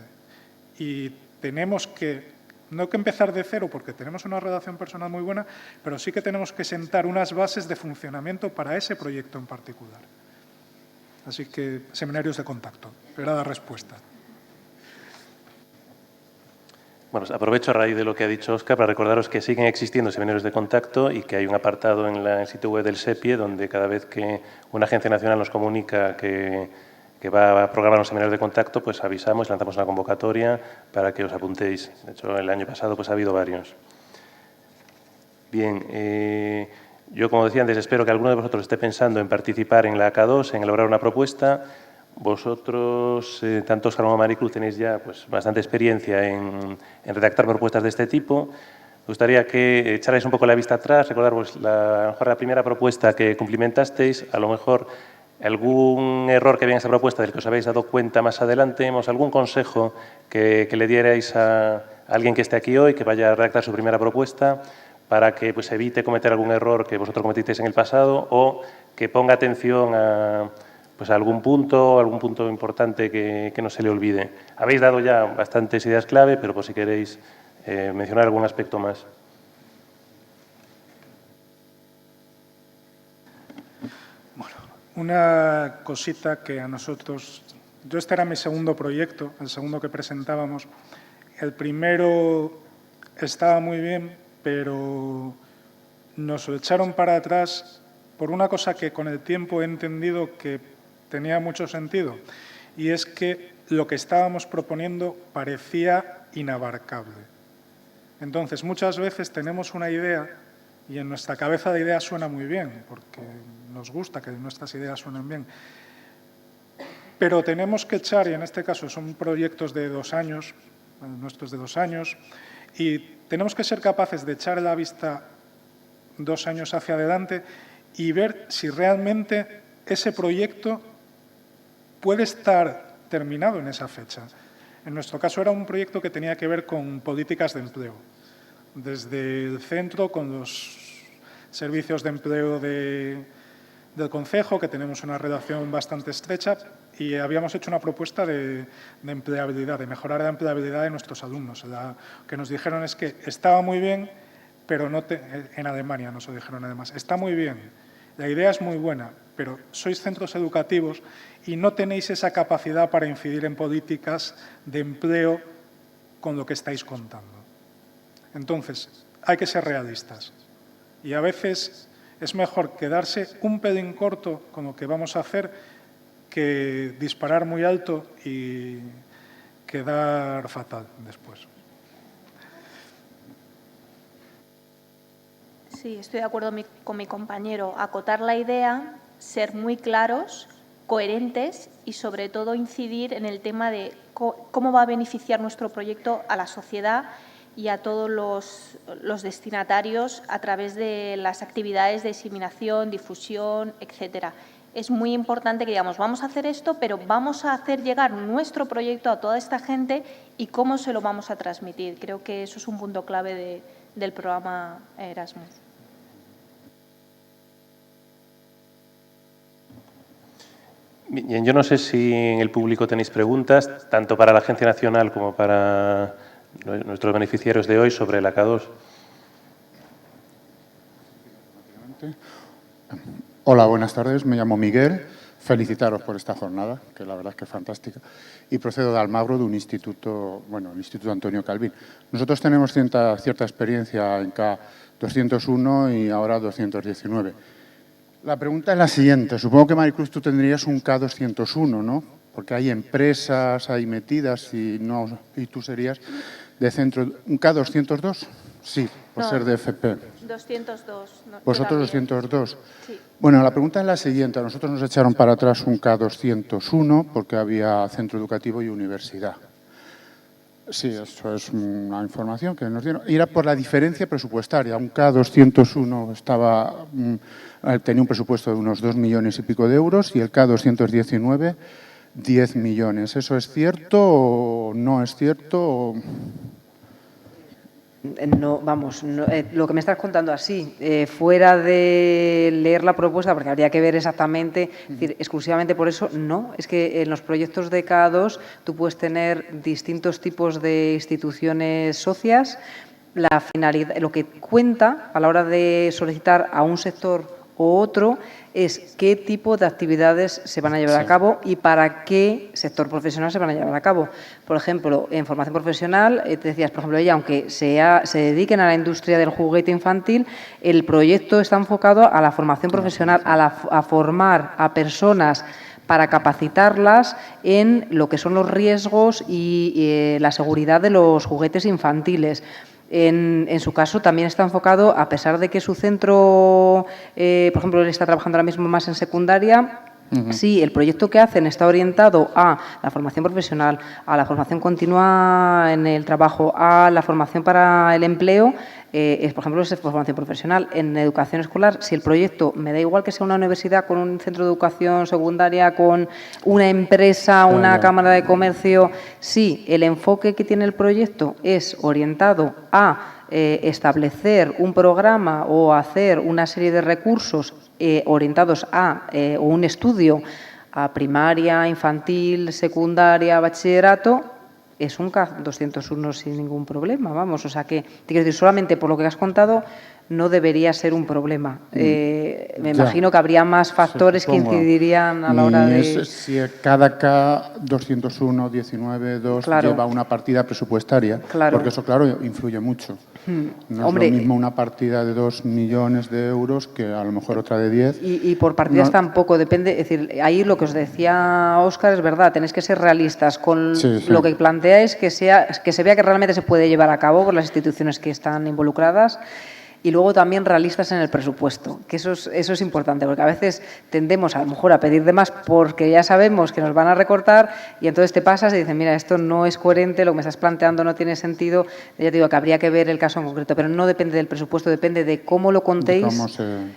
y tenemos que, no que empezar de cero porque tenemos una relación personal muy buena, pero sí que tenemos que sentar unas bases de funcionamiento para ese proyecto en particular. Así que, seminarios de contacto, era la respuesta. Bueno, aprovecho a raíz de lo que ha dicho Óscar para recordaros que siguen existiendo seminarios de contacto y que hay un apartado en el sitio web del SEPIE donde cada vez que una agencia nacional nos comunica que va a programar un seminario de contacto, pues avisamos, lanzamos una convocatoria para que os apuntéis. De hecho, el año pasado pues ha habido varios. Bien, yo como decía antes, espero que alguno de vosotros esté pensando en participar en la K2, en elaborar una propuesta. Vosotros, tanto Óscar como Maricruz, tenéis ya pues, bastante experiencia en redactar propuestas de este tipo. Me gustaría que echarais un poco la vista atrás, recordaros a lo mejor la primera propuesta que cumplimentasteis, a lo mejor algún error que había en esa propuesta del que os habéis dado cuenta más adelante, algún consejo que le dierais a alguien que esté aquí hoy, que vaya a redactar su primera propuesta, para que pues, evite cometer algún error que vosotros cometisteis en el pasado o que ponga atención a pues algún punto importante que no se le olvide. Habéis dado ya bastantes ideas clave, pero por si queréis mencionar algún aspecto más. Bueno, una cosita que a nosotros... Este era mi segundo proyecto, el segundo que presentábamos. El primero estaba muy bien, pero nos lo echaron para atrás por una cosa que con el tiempo he entendido que tenía mucho sentido, y es que lo que estábamos proponiendo parecía inabarcable. Entonces, muchas veces tenemos una idea y en nuestra cabeza la idea suena muy bien, porque nos gusta que nuestras ideas suenen bien, pero tenemos que echar, y en este caso son proyectos de 2 años, nuestros de 2 años, y tenemos que ser capaces de echar la vista 2 años hacia adelante y ver si realmente ese proyecto puede estar terminado en esa fecha. En nuestro caso era un proyecto que tenía que ver con políticas de empleo. Desde el centro, con los servicios de empleo del concejo, que tenemos una relación bastante estrecha, y habíamos hecho una propuesta de empleabilidad, de mejorar la empleabilidad de nuestros alumnos. Lo que nos dijeron es que estaba muy bien, pero no en Alemania nos lo dijeron además. Está muy bien, la idea es muy buena, pero sois centros educativos y no tenéis esa capacidad para incidir en políticas de empleo con lo que estáis contando. Entonces, hay que ser realistas. Y a veces es mejor quedarse un pelín corto con lo que vamos a hacer que disparar muy alto y quedar fatal después. Sí, estoy de acuerdo con mi compañero. Acotar la idea, ser muy claros, coherentes y, sobre todo, incidir en el tema de cómo va a beneficiar nuestro proyecto a la sociedad y a todos los destinatarios a través de las actividades de diseminación, difusión, etcétera. Es muy importante que digamos, vamos a hacer esto, pero vamos a hacer llegar nuestro proyecto a toda esta gente y cómo se lo vamos a transmitir. Creo que eso es un punto clave del programa Erasmus. Bien, yo no sé si en el público tenéis preguntas, tanto para la Agencia Nacional como para nuestros beneficiarios de hoy sobre la K2. Hola, buenas tardes. Me llamo Miguel. Felicitaros por esta jornada, que la verdad es que es fantástica. Y procedo de Almagro, de un instituto, bueno, el Instituto Antonio Calvín. Nosotros tenemos cierta experiencia en K201 y ahora 219. La pregunta es la siguiente. Supongo que, Maricruz, tú tendrías un K201, ¿no? Porque hay empresas ahí metidas y tú serías de centro. ¿Un K202? Sí, por No, ser de FP. 202. No, ¿Vosotros yo también. 202? Sí. Bueno, la pregunta es la siguiente. A nosotros nos echaron para atrás un K201 porque había centro educativo y universidad. Sí, eso es una información que nos dieron. Y era por la diferencia presupuestaria. Un K201 tenía un presupuesto de unos 2 millones y pico de euros y el K219, 10 millones. ¿Eso es cierto o no es cierto? No, vamos, lo que me estás contando así, fuera de leer la propuesta, porque habría que ver exactamente, es decir, exclusivamente por eso, no. Es que en los proyectos de K2 tú puedes tener distintos tipos de instituciones socias. La finalidad, lo que cuenta a la hora de solicitar a un sector o otro es qué tipo de actividades se van a llevar a cabo y para qué sector profesional se van a llevar a cabo. Por ejemplo, en formación profesional, te decías, por ejemplo, ella, aunque se dediquen a la industria del juguete infantil, el proyecto está enfocado a la formación profesional, a formar a personas para capacitarlas en lo que son los riesgos y la seguridad de los juguetes infantiles. En su caso también está enfocado, a pesar de que su centro, por ejemplo, él está trabajando ahora mismo más en secundaria. Sí, el proyecto que hacen está orientado a la formación profesional, a la formación continua en el trabajo, a la formación para el empleo. Por ejemplo, es formación profesional. En educación escolar, si el proyecto, me da igual que sea una universidad con un centro de educación secundaria, con una empresa, una cámara de comercio, si el enfoque que tiene el proyecto es orientado a establecer un programa o hacer una serie de recursos orientados a un estudio a primaria, infantil, secundaria, bachillerato, es un K201 sin ningún problema, vamos. O sea que, te quiero decir, solamente por lo que has contado, no debería ser un problema. Me imagino que habría más factores que incidirían a la hora de... Si cada K201, 19, 2 lleva una partida presupuestaria, porque eso, claro, influye mucho. No es lo mismo una partida de 2 millones de euros que a lo mejor otra de 10. Y por partidas tampoco, depende. Es decir, ahí lo que os decía Óscar es verdad, tenéis que ser realistas con lo que planteáis, que se vea que realmente se puede llevar a cabo por las instituciones que están involucradas. Y luego también realistas en el presupuesto, que eso es importante, porque a veces tendemos a lo mejor a pedir de más porque ya sabemos que nos van a recortar y entonces te pasas y dices, mira, esto no es coherente, lo que me estás planteando no tiene sentido. Ya te digo que habría que ver el caso en concreto, pero no depende del presupuesto, depende de cómo lo contéis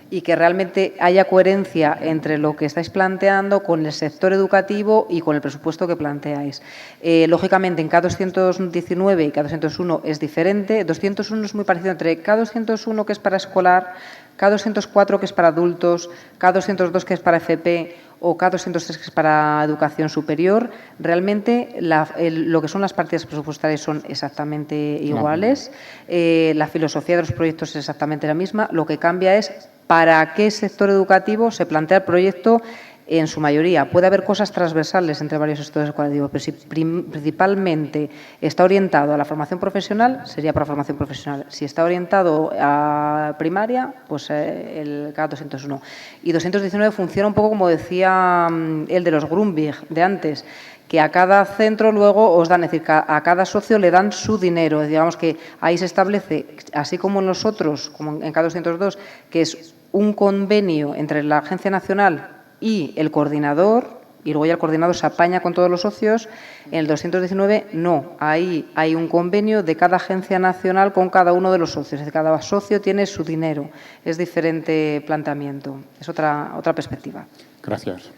y que realmente haya coherencia entre lo que estáis planteando con el sector educativo y con el presupuesto que planteáis. Lógicamente, en K219 y K201 es diferente. 201 es muy parecido entre K201 que es para escolar, K204 que es para adultos, K202 que es para FP o K203 que es para educación superior. Realmente lo que son las partidas presupuestarias son exactamente iguales. La filosofía de los proyectos es exactamente la misma. Lo que cambia es para qué sector educativo se plantea el proyecto. En su mayoría puede haber cosas transversales entre varios sectores educativos, pero si principalmente está orientado a la formación profesional, sería para formación profesional. Si está orientado a primaria, pues el K201. Y 219 funciona un poco como decía el de los Grundtvig de antes, que a cada centro luego os dan, es decir, a cada socio le dan su dinero. Digamos que ahí se establece, así como en los otros, como en K202, que es un convenio entre la Agencia Nacional y el coordinador, y luego ya el coordinador se apaña con todos los socios. En el 219 no, ahí hay un convenio de cada agencia nacional con cada uno de los socios, es decir, cada socio tiene su dinero. Es diferente planteamiento, es otra perspectiva. Gracias.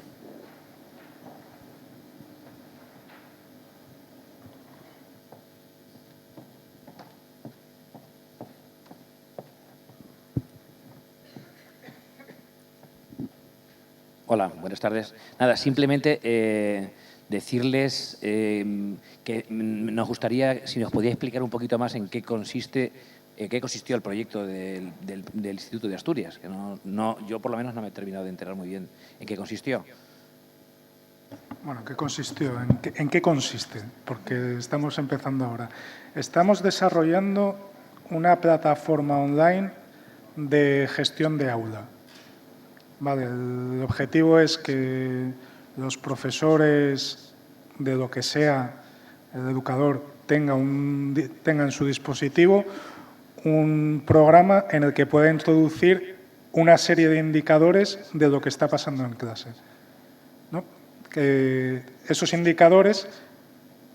Hola, buenas tardes. Nada, simplemente decirles que nos gustaría, si nos podía explicar un poquito más en qué consistió el proyecto del Instituto de Asturias. Que yo, por lo menos, no me he terminado de enterar muy bien en qué consistió. Bueno, ¿qué consistió? ¿En qué consiste? Porque estamos empezando ahora. Estamos desarrollando una plataforma online de gestión de aula. Vale, el objetivo es que los profesores de lo que sea, el educador, tenga en su dispositivo un programa en el que pueda introducir una serie de indicadores de lo que está pasando en clase, ¿no? Que esos indicadores,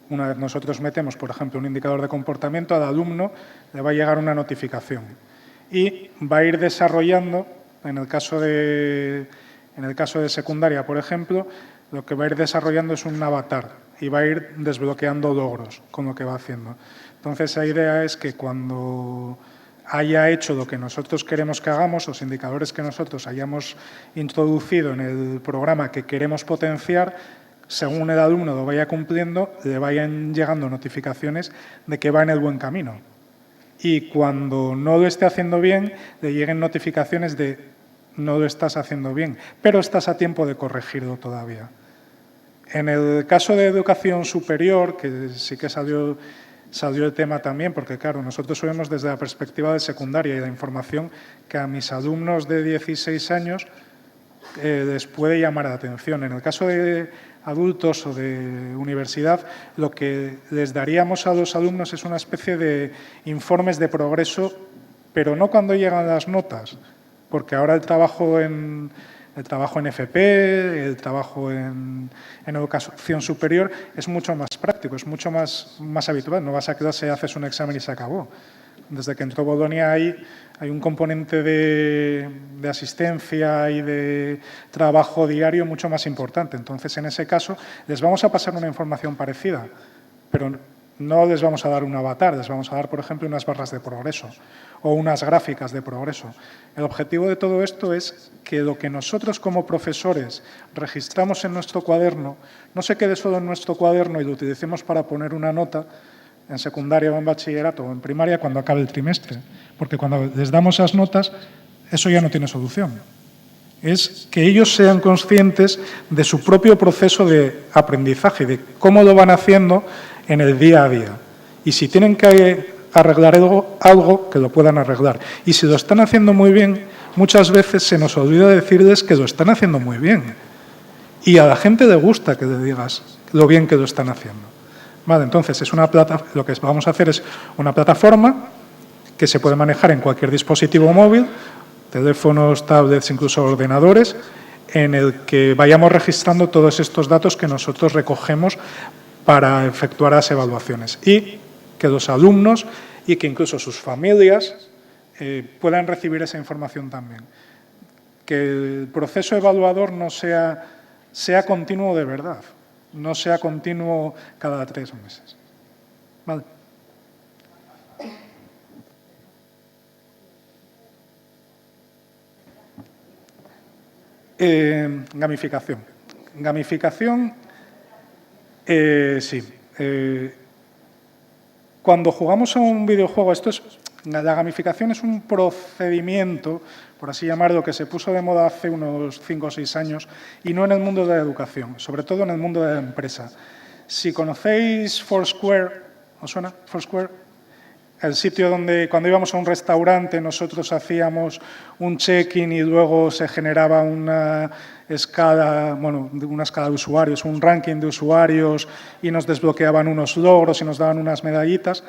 una vez nosotros metemos, por ejemplo, un indicador de comportamiento, al alumno le va a llegar una notificación y va a ir desarrollando, en el caso de secundaria, por ejemplo, lo que va a ir desarrollando es un avatar y va a ir desbloqueando logros con lo que va haciendo. Entonces, la idea es que cuando haya hecho lo que nosotros queremos que hagamos, los indicadores que nosotros hayamos introducido en el programa que queremos potenciar, según el alumno lo vaya cumpliendo, le vayan llegando notificaciones de que va en el buen camino. Y cuando no lo esté haciendo bien, le lleguen notificaciones de no lo estás haciendo bien, pero estás a tiempo de corregirlo todavía. En el caso de educación superior, que sí que salió el tema también, porque claro, nosotros vemos desde la perspectiva de secundaria y la información que a mis alumnos de 16 años les puede llamar la atención. En el caso de adultos o de universidad, lo que les daríamos a los alumnos es una especie de informes de progreso, pero no cuando llegan las notas, porque ahora el trabajo en FP, el trabajo en educación superior es mucho más práctico, es mucho más habitual. No vas a clase, haces un examen y se acabó. Desde que entró Bolonia hay un componente de asistencia y de trabajo diario mucho más importante. Entonces, en ese caso, les vamos a pasar una información parecida, pero no les vamos a dar un avatar, les vamos a dar, por ejemplo, unas barras de progreso o unas gráficas de progreso. El objetivo de todo esto es que lo que nosotros como profesores registramos en nuestro cuaderno no se quede solo en nuestro cuaderno y lo utilicemos para poner una nota en secundaria o en bachillerato o en primaria cuando acabe el trimestre. Porque cuando les damos esas notas, eso ya no tiene solución. Es que ellos sean conscientes de su propio proceso de aprendizaje, de cómo lo van haciendo en el día a día. Y si tienen que arreglar algo, que lo puedan arreglar. Y si lo están haciendo muy bien, muchas veces se nos olvida decirles que lo están haciendo muy bien. Y a la gente le gusta que le digas lo bien que lo están haciendo. Vale, entonces, lo que vamos a hacer es una plataforma que se puede manejar en cualquier dispositivo móvil, teléfonos, tablets, incluso ordenadores, en el que vayamos registrando todos estos datos que nosotros recogemos para efectuar las evaluaciones y que los alumnos y que incluso sus familias puedan recibir esa información también. Que el proceso evaluador no sea continuo de verdad, no sea continuo cada 3 meses. Vale. Gamificación. Gamificación, sí. Cuando jugamos a un videojuego, la gamificación es un procedimiento, por así llamarlo, que se puso de moda hace unos 5 o 6 años y no en el mundo de la educación, sobre todo en el mundo de la empresa. Si conocéis Foursquare, ¿os suena Foursquare? El sitio donde cuando íbamos a un restaurante nosotros hacíamos un check-in y luego se generaba una escala de usuarios, un ranking de usuarios y nos desbloqueaban unos logros y nos daban unas medallitas.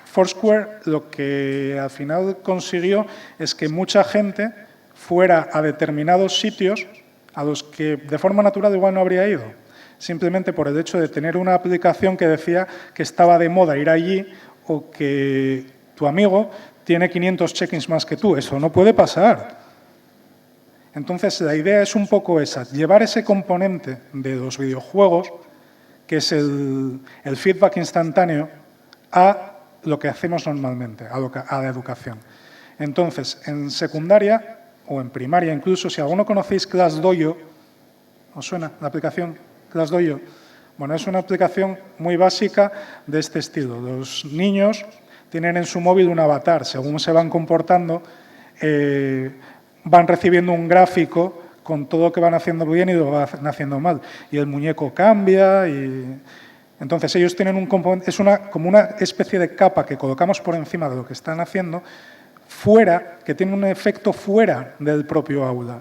Foursquare lo que al final consiguió es que mucha gente fuera a determinados sitios a los que de forma natural igual no habría ido. Simplemente por el hecho de tener una aplicación que decía que estaba de moda ir allí o que tu amigo tiene 500 check-ins más que tú. Eso no puede pasar. Entonces, la idea es un poco esa, llevar ese componente de los videojuegos, que es el feedback instantáneo, a lo que hacemos normalmente, a la educación. Entonces, en secundaria o en primaria incluso, si alguno conocéis ClassDojo, ¿os suena la aplicación? ClassDojo. Bueno, es una aplicación muy básica de este estilo. Los niños tienen en su móvil un avatar. Según se van comportando, van recibiendo un gráfico con todo lo que van haciendo bien y lo van haciendo mal. Y el muñeco cambia y... Entonces, ellos tienen un componente... Es como una especie de capa que colocamos por encima de lo que están haciendo. fuera, que tiene un efecto fuera del propio aula.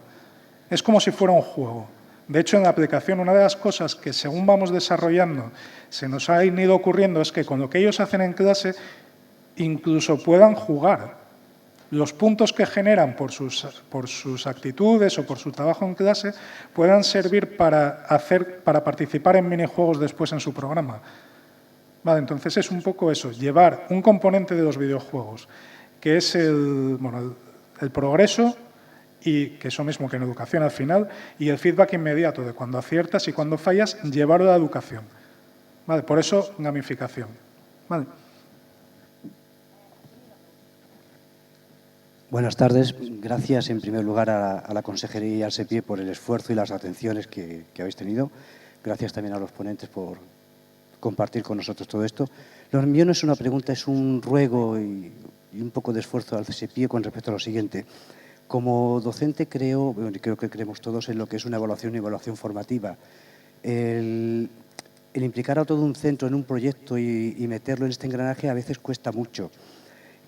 Es como si fuera un juego. De hecho, en la aplicación, una de las cosas que según vamos desarrollando se nos ha ido ocurriendo es que con lo que ellos hacen en clase incluso puedan jugar. Los puntos que generan por sus actitudes o por su trabajo en clase puedan servir para participar en minijuegos después en su programa. Vale, entonces es un poco eso, llevar un componente de los videojuegos, que es el progreso, y que eso mismo que en educación al final, y el feedback inmediato de cuando aciertas y cuando fallas, llevarlo a la educación. Vale, por eso gamificación. Vale. Buenas tardes. Gracias, en primer lugar, a la Consejería y al SEPIE por el esfuerzo y las atenciones que habéis tenido. Gracias también a los ponentes por compartir con nosotros todo esto. Lo mío no es una pregunta, es un ruego y un poco de esfuerzo al SEPIE con respecto a lo siguiente. Como docente creo que creemos todos en lo que es una evaluación formativa. El implicar a todo un centro en un proyecto y meterlo en este engranaje a veces cuesta mucho.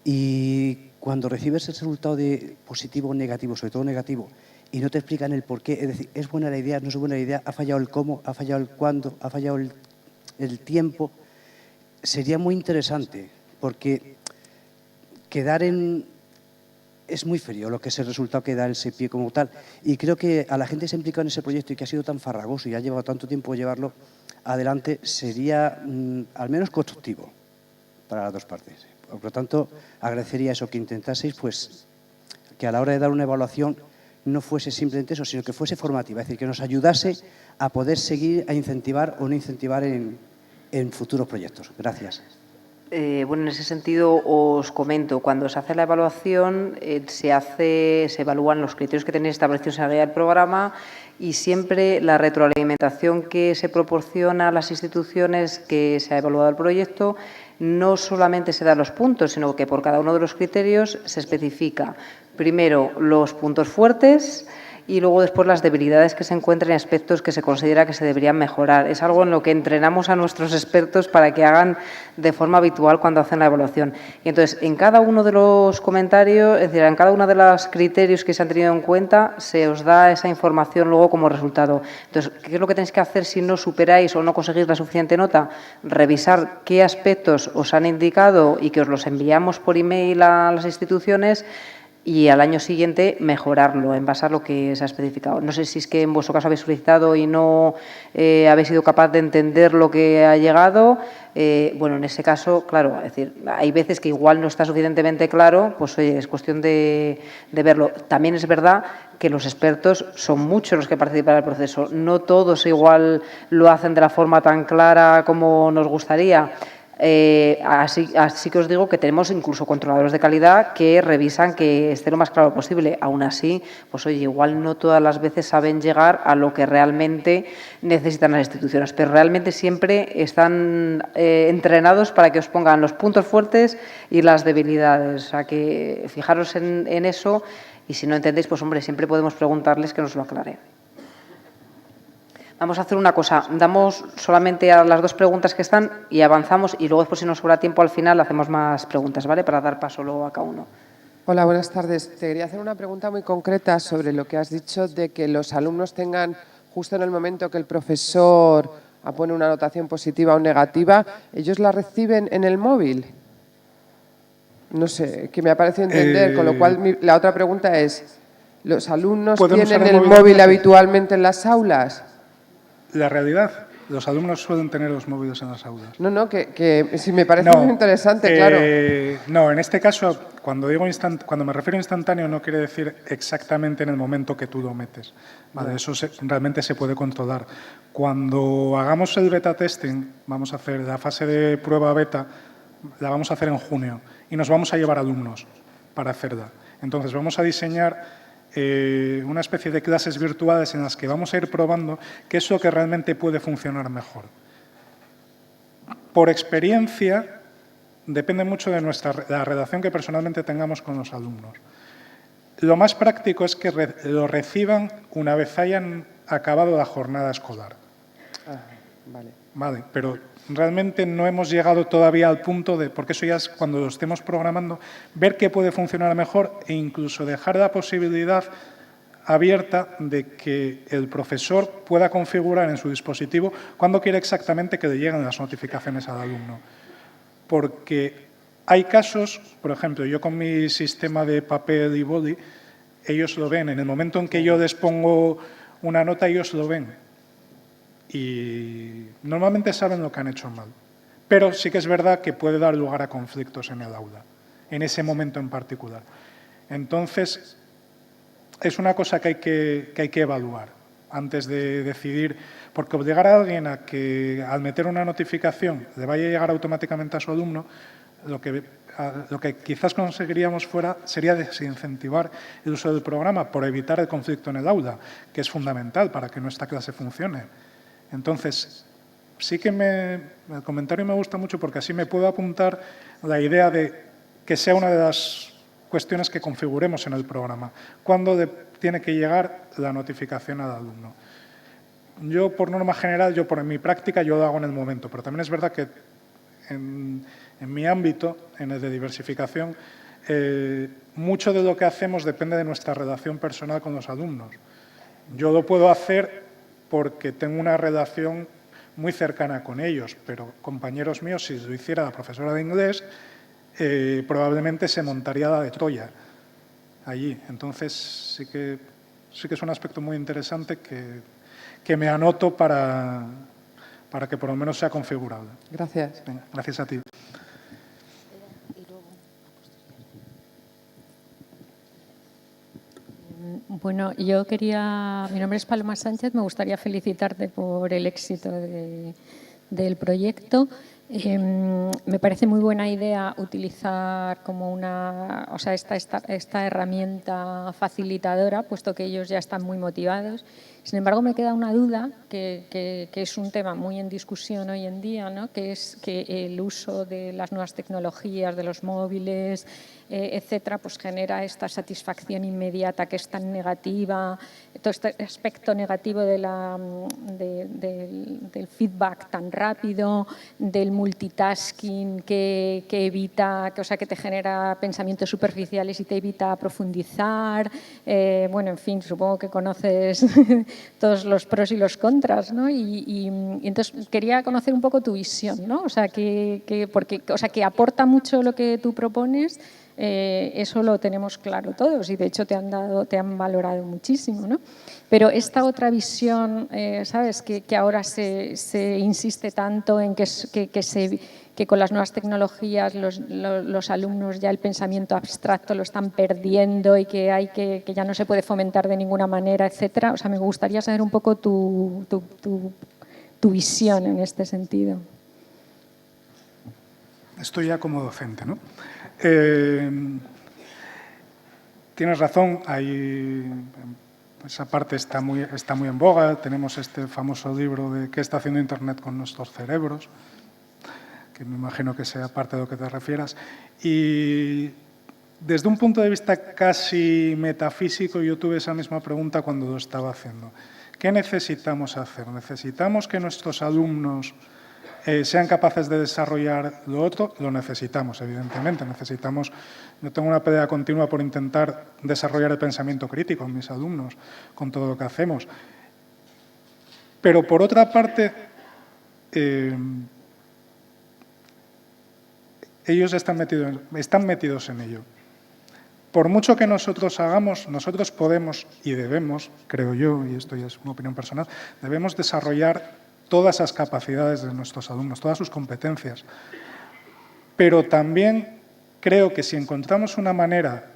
Y cuando recibes el resultado de positivo o negativo, sobre todo negativo, y no te explican el por qué, es decir, ¿es buena la idea, no es buena la idea, ha fallado el cómo, ha fallado el cuándo, ha fallado el tiempo? Sería muy interesante, porque quedar en... Es muy frío lo que es el resultado que da el SEPIE como tal. Y creo que a la gente que se ha implicado en ese proyecto y que ha sido tan farragoso y ha llevado tanto tiempo llevarlo adelante, sería al menos constructivo para las dos partes. Por lo tanto, agradecería eso, que intentaseis, pues, que a la hora de dar una evaluación no fuese simplemente eso, sino que fuese formativa, es decir, que nos ayudase a poder seguir, a incentivar o no incentivar en futuros proyectos. Gracias. Bueno, en ese sentido os comento, cuando se hace la evaluación se evalúan los criterios que tenéis establecidos en la guía del programa y siempre la retroalimentación que se proporciona a las instituciones que se ha evaluado el proyecto no solamente se dan los puntos, sino que por cada uno de los criterios se especifica primero los puntos fuertes y luego después las debilidades que se encuentran y aspectos que se considera que se deberían mejorar. Es algo en lo que entrenamos a nuestros expertos para que hagan de forma habitual cuando hacen la evaluación. Y entonces, en cada uno de los comentarios, es decir, en cada uno de los criterios que se han tenido en cuenta, se os da esa información luego como resultado. Entonces, ¿qué es lo que tenéis que hacer si no superáis o no conseguís la suficiente nota? Revisar qué aspectos os han indicado y que os los enviamos por email a las instituciones y al año siguiente mejorarlo en base a lo que se ha especificado. No sé si es que en vuestro caso habéis solicitado y no habéis sido capaz de entender lo que ha llegado. Bueno, en ese caso, claro, es decir, hay veces que igual no está suficientemente claro, pues oye, es cuestión de verlo. También es verdad que los expertos son muchos los que participan en el proceso. No todos igual lo hacen de la forma tan clara como nos gustaría. Así que os digo que tenemos incluso controladores de calidad que revisan que esté lo más claro posible. Aún así, pues oye, igual no todas las veces saben llegar a lo que realmente necesitan las instituciones, pero realmente siempre están entrenados para que os pongan los puntos fuertes y las debilidades. O sea, que fijaros en eso y si no entendéis, pues hombre, siempre podemos preguntarles que nos lo aclaren. Vamos a hacer una cosa, damos solamente a las dos preguntas que están y avanzamos y luego después si nos sobra tiempo al final hacemos más preguntas, ¿vale? Para dar paso luego a cada uno. Hola, buenas tardes. Te quería hacer una pregunta muy concreta sobre lo que has dicho de que los alumnos tengan, justo en el momento que el profesor pone una anotación positiva o negativa, ¿ellos la reciben en el móvil? No sé, que me ha parecido entender, con lo cual la otra pregunta es, ¿los alumnos tienen el móvil habitualmente en las aulas? La realidad, los alumnos suelen tener los móviles en las aulas. No, que sí me parece muy interesante, claro. No, en este caso, cuando me refiero a instantáneo, no quiere decir exactamente en el momento que tú lo metes. Vale, eso realmente se puede controlar. Cuando hagamos el beta testing, vamos a hacer la fase de prueba beta, la vamos a hacer en junio y nos vamos a llevar alumnos para hacerla. Entonces, vamos a diseñar una especie de clases virtuales en las que vamos a ir probando qué es lo que realmente puede funcionar mejor. Por experiencia, depende mucho de la relación que personalmente tengamos con los alumnos. Lo más práctico es que lo reciban una vez hayan acabado la jornada escolar. Vale. Vale, pero realmente no hemos llegado todavía al punto de, porque eso ya es cuando lo estemos programando, ver qué puede funcionar mejor e incluso dejar la posibilidad abierta de que el profesor pueda configurar en su dispositivo cuándo quiere exactamente que le lleguen las notificaciones al alumno. Porque hay casos, por ejemplo, yo con mi sistema de papel y boli, ellos lo ven. En el momento en que yo les pongo una nota, ellos lo ven. Y normalmente saben lo que han hecho mal. Pero sí que es verdad que puede dar lugar a conflictos en el aula, en ese momento en particular. Entonces, es una cosa que hay que evaluar antes de decidir, porque obligar a alguien a que al meter una notificación le vaya a llegar automáticamente a su alumno, lo que quizás conseguiríamos sería desincentivar el uso del programa por evitar el conflicto en el aula, que es fundamental para que nuestra clase funcione. Entonces, sí que el comentario me gusta mucho porque así me puedo apuntar la idea de que sea una de las cuestiones que configuremos en el programa. ¿Cuándo tiene que llegar la notificación al alumno? Yo, por norma general, por mi práctica, yo lo hago en el momento, pero también es verdad que en mi ámbito, en el de diversificación, mucho de lo que hacemos depende de nuestra relación personal con los alumnos. Yo lo puedo hacer porque tengo una relación muy cercana con ellos, pero compañeros míos, si lo hiciera la profesora de inglés, probablemente se montaría la de Troya allí. Entonces, sí que es un aspecto muy interesante que me anoto para que por lo menos sea configurable. Gracias. Venga, gracias a ti. Bueno, mi nombre es Paloma Sánchez, me gustaría felicitarte por el éxito del proyecto. Me parece muy buena idea utilizar como esta herramienta facilitadora, puesto que ellos ya están muy motivados. Sin embargo, me queda una duda, que es un tema muy en discusión hoy en día, ¿no? Que es que el uso de las nuevas tecnologías, de los móviles, etcétera, pues genera esta satisfacción inmediata que es tan negativa, todo este aspecto negativo del feedback tan rápido, del multitasking que evita, que te genera pensamientos superficiales y te evita profundizar. Bueno, en fin, supongo que conoces todos los pros y los contras, ¿no? Y entonces quería conocer un poco tu visión, ¿no? Que aporta mucho lo que tú propones. Eso lo tenemos claro todos y de hecho te han valorado muchísimo, ¿no? Pero esta otra visión, ¿sabes? Que ahora se insiste tanto en que con las nuevas tecnologías los alumnos ya el pensamiento abstracto lo están perdiendo y que ya no se puede fomentar de ninguna manera, etcétera. O sea, me gustaría saber un poco tu visión en este sentido. Estoy ya como docente, ¿no? Tienes razón, esa parte está muy en boga. Tenemos este famoso libro de ¿Qué está haciendo Internet con nuestros cerebros?, que me imagino que sea parte de lo que te refieras. Y desde un punto de vista casi metafísico, yo tuve esa misma pregunta cuando lo estaba haciendo. ¿Qué necesitamos hacer? ¿Necesitamos que nuestros alumnos sean capaces de desarrollar lo otro? Lo necesitamos, evidentemente. Yo tengo una pelea continua por intentar desarrollar el pensamiento crítico en mis alumnos, con todo lo que hacemos. Pero, por otra parte, ellos están metidos en ello. Por mucho que nosotros hagamos, nosotros podemos y debemos, creo yo, y esto ya es una opinión personal, debemos desarrollar todas esas capacidades de nuestros alumnos, todas sus competencias. Pero también creo que si encontramos una manera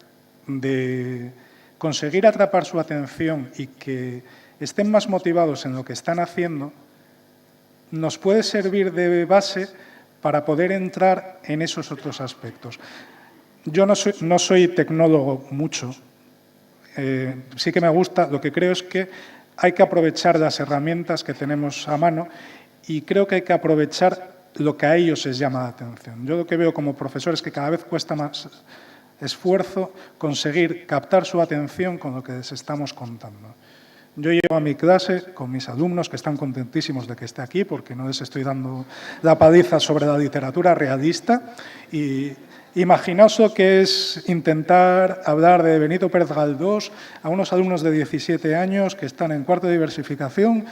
de conseguir atrapar su atención y que estén más motivados en lo que están haciendo, nos puede servir de base para poder entrar en esos otros aspectos. Yo no soy tecnólogo mucho, sí que me gusta, lo que creo es que hay que aprovechar las herramientas que tenemos a mano y creo que hay que aprovechar lo que a ellos les llama la atención. Yo lo que veo como profesor es que cada vez cuesta más esfuerzo conseguir captar su atención con lo que les estamos contando. Yo llego a mi clase con mis alumnos, que están contentísimos de que esté aquí, porque no les estoy dando la paliza sobre la literatura realista. Y imaginaos lo que es intentar hablar de Benito Pérez Galdós a unos alumnos de 17 años que están en cuarto de diversificación,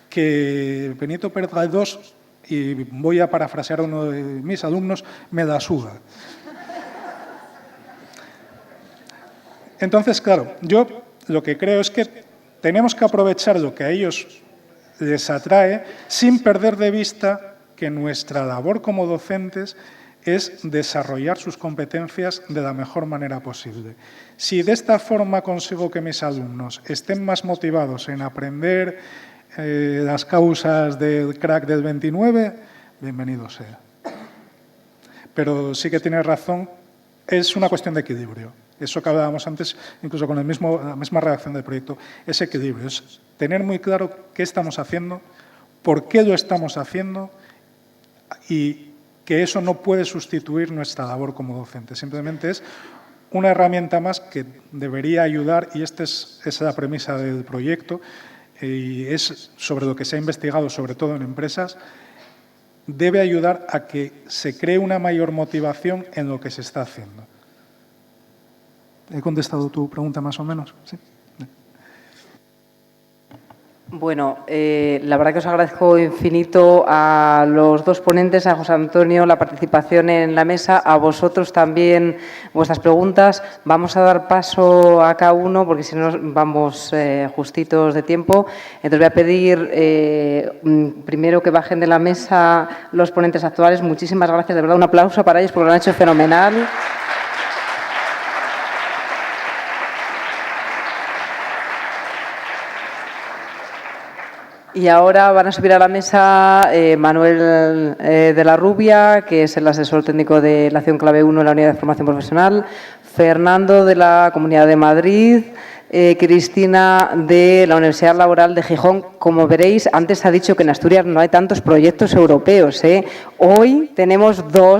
que Benito Pérez Galdós, y voy a parafrasear a uno de mis alumnos, me la suda. Entonces, claro, yo lo que creo es que tenemos que aprovechar lo que a ellos les atrae sin perder de vista que nuestra labor como docentes es desarrollar sus competencias de la mejor manera posible. Si de esta forma consigo que mis alumnos estén más motivados en aprender las causas del crack del 29, bienvenido sea. Pero sí que tienes razón, es una cuestión de equilibrio. Eso que hablábamos antes, incluso con la misma redacción del proyecto, ese equilibrio. Es tener muy claro qué estamos haciendo, por qué lo estamos haciendo y que eso no puede sustituir nuestra labor como docente. Simplemente es una herramienta más que debería ayudar, y esa es la premisa del proyecto, y es sobre lo que se ha investigado, sobre todo en empresas, debe ayudar a que se cree una mayor motivación en lo que se está haciendo. ¿He contestado tu pregunta más o menos? ¿Sí? Bueno, la verdad que os agradezco infinito a los dos ponentes, a José Antonio, la participación en la mesa, a vosotros también vuestras preguntas. Vamos a dar paso a cada uno porque si no vamos justitos de tiempo. Entonces voy a pedir primero que bajen de la mesa los ponentes actuales. Muchísimas gracias, de verdad, un aplauso para ellos porque lo han hecho fenomenal. Y ahora van a subir a la mesa Manuel de la Rubia, que es el asesor técnico de la acción clave 1 en la Unidad de Formación Profesional, Fernando de la Comunidad de Madrid, Cristina de la Universidad Laboral de Gijón. Como veréis, antes ha dicho que en Asturias no hay tantos proyectos europeos, Hoy tenemos dos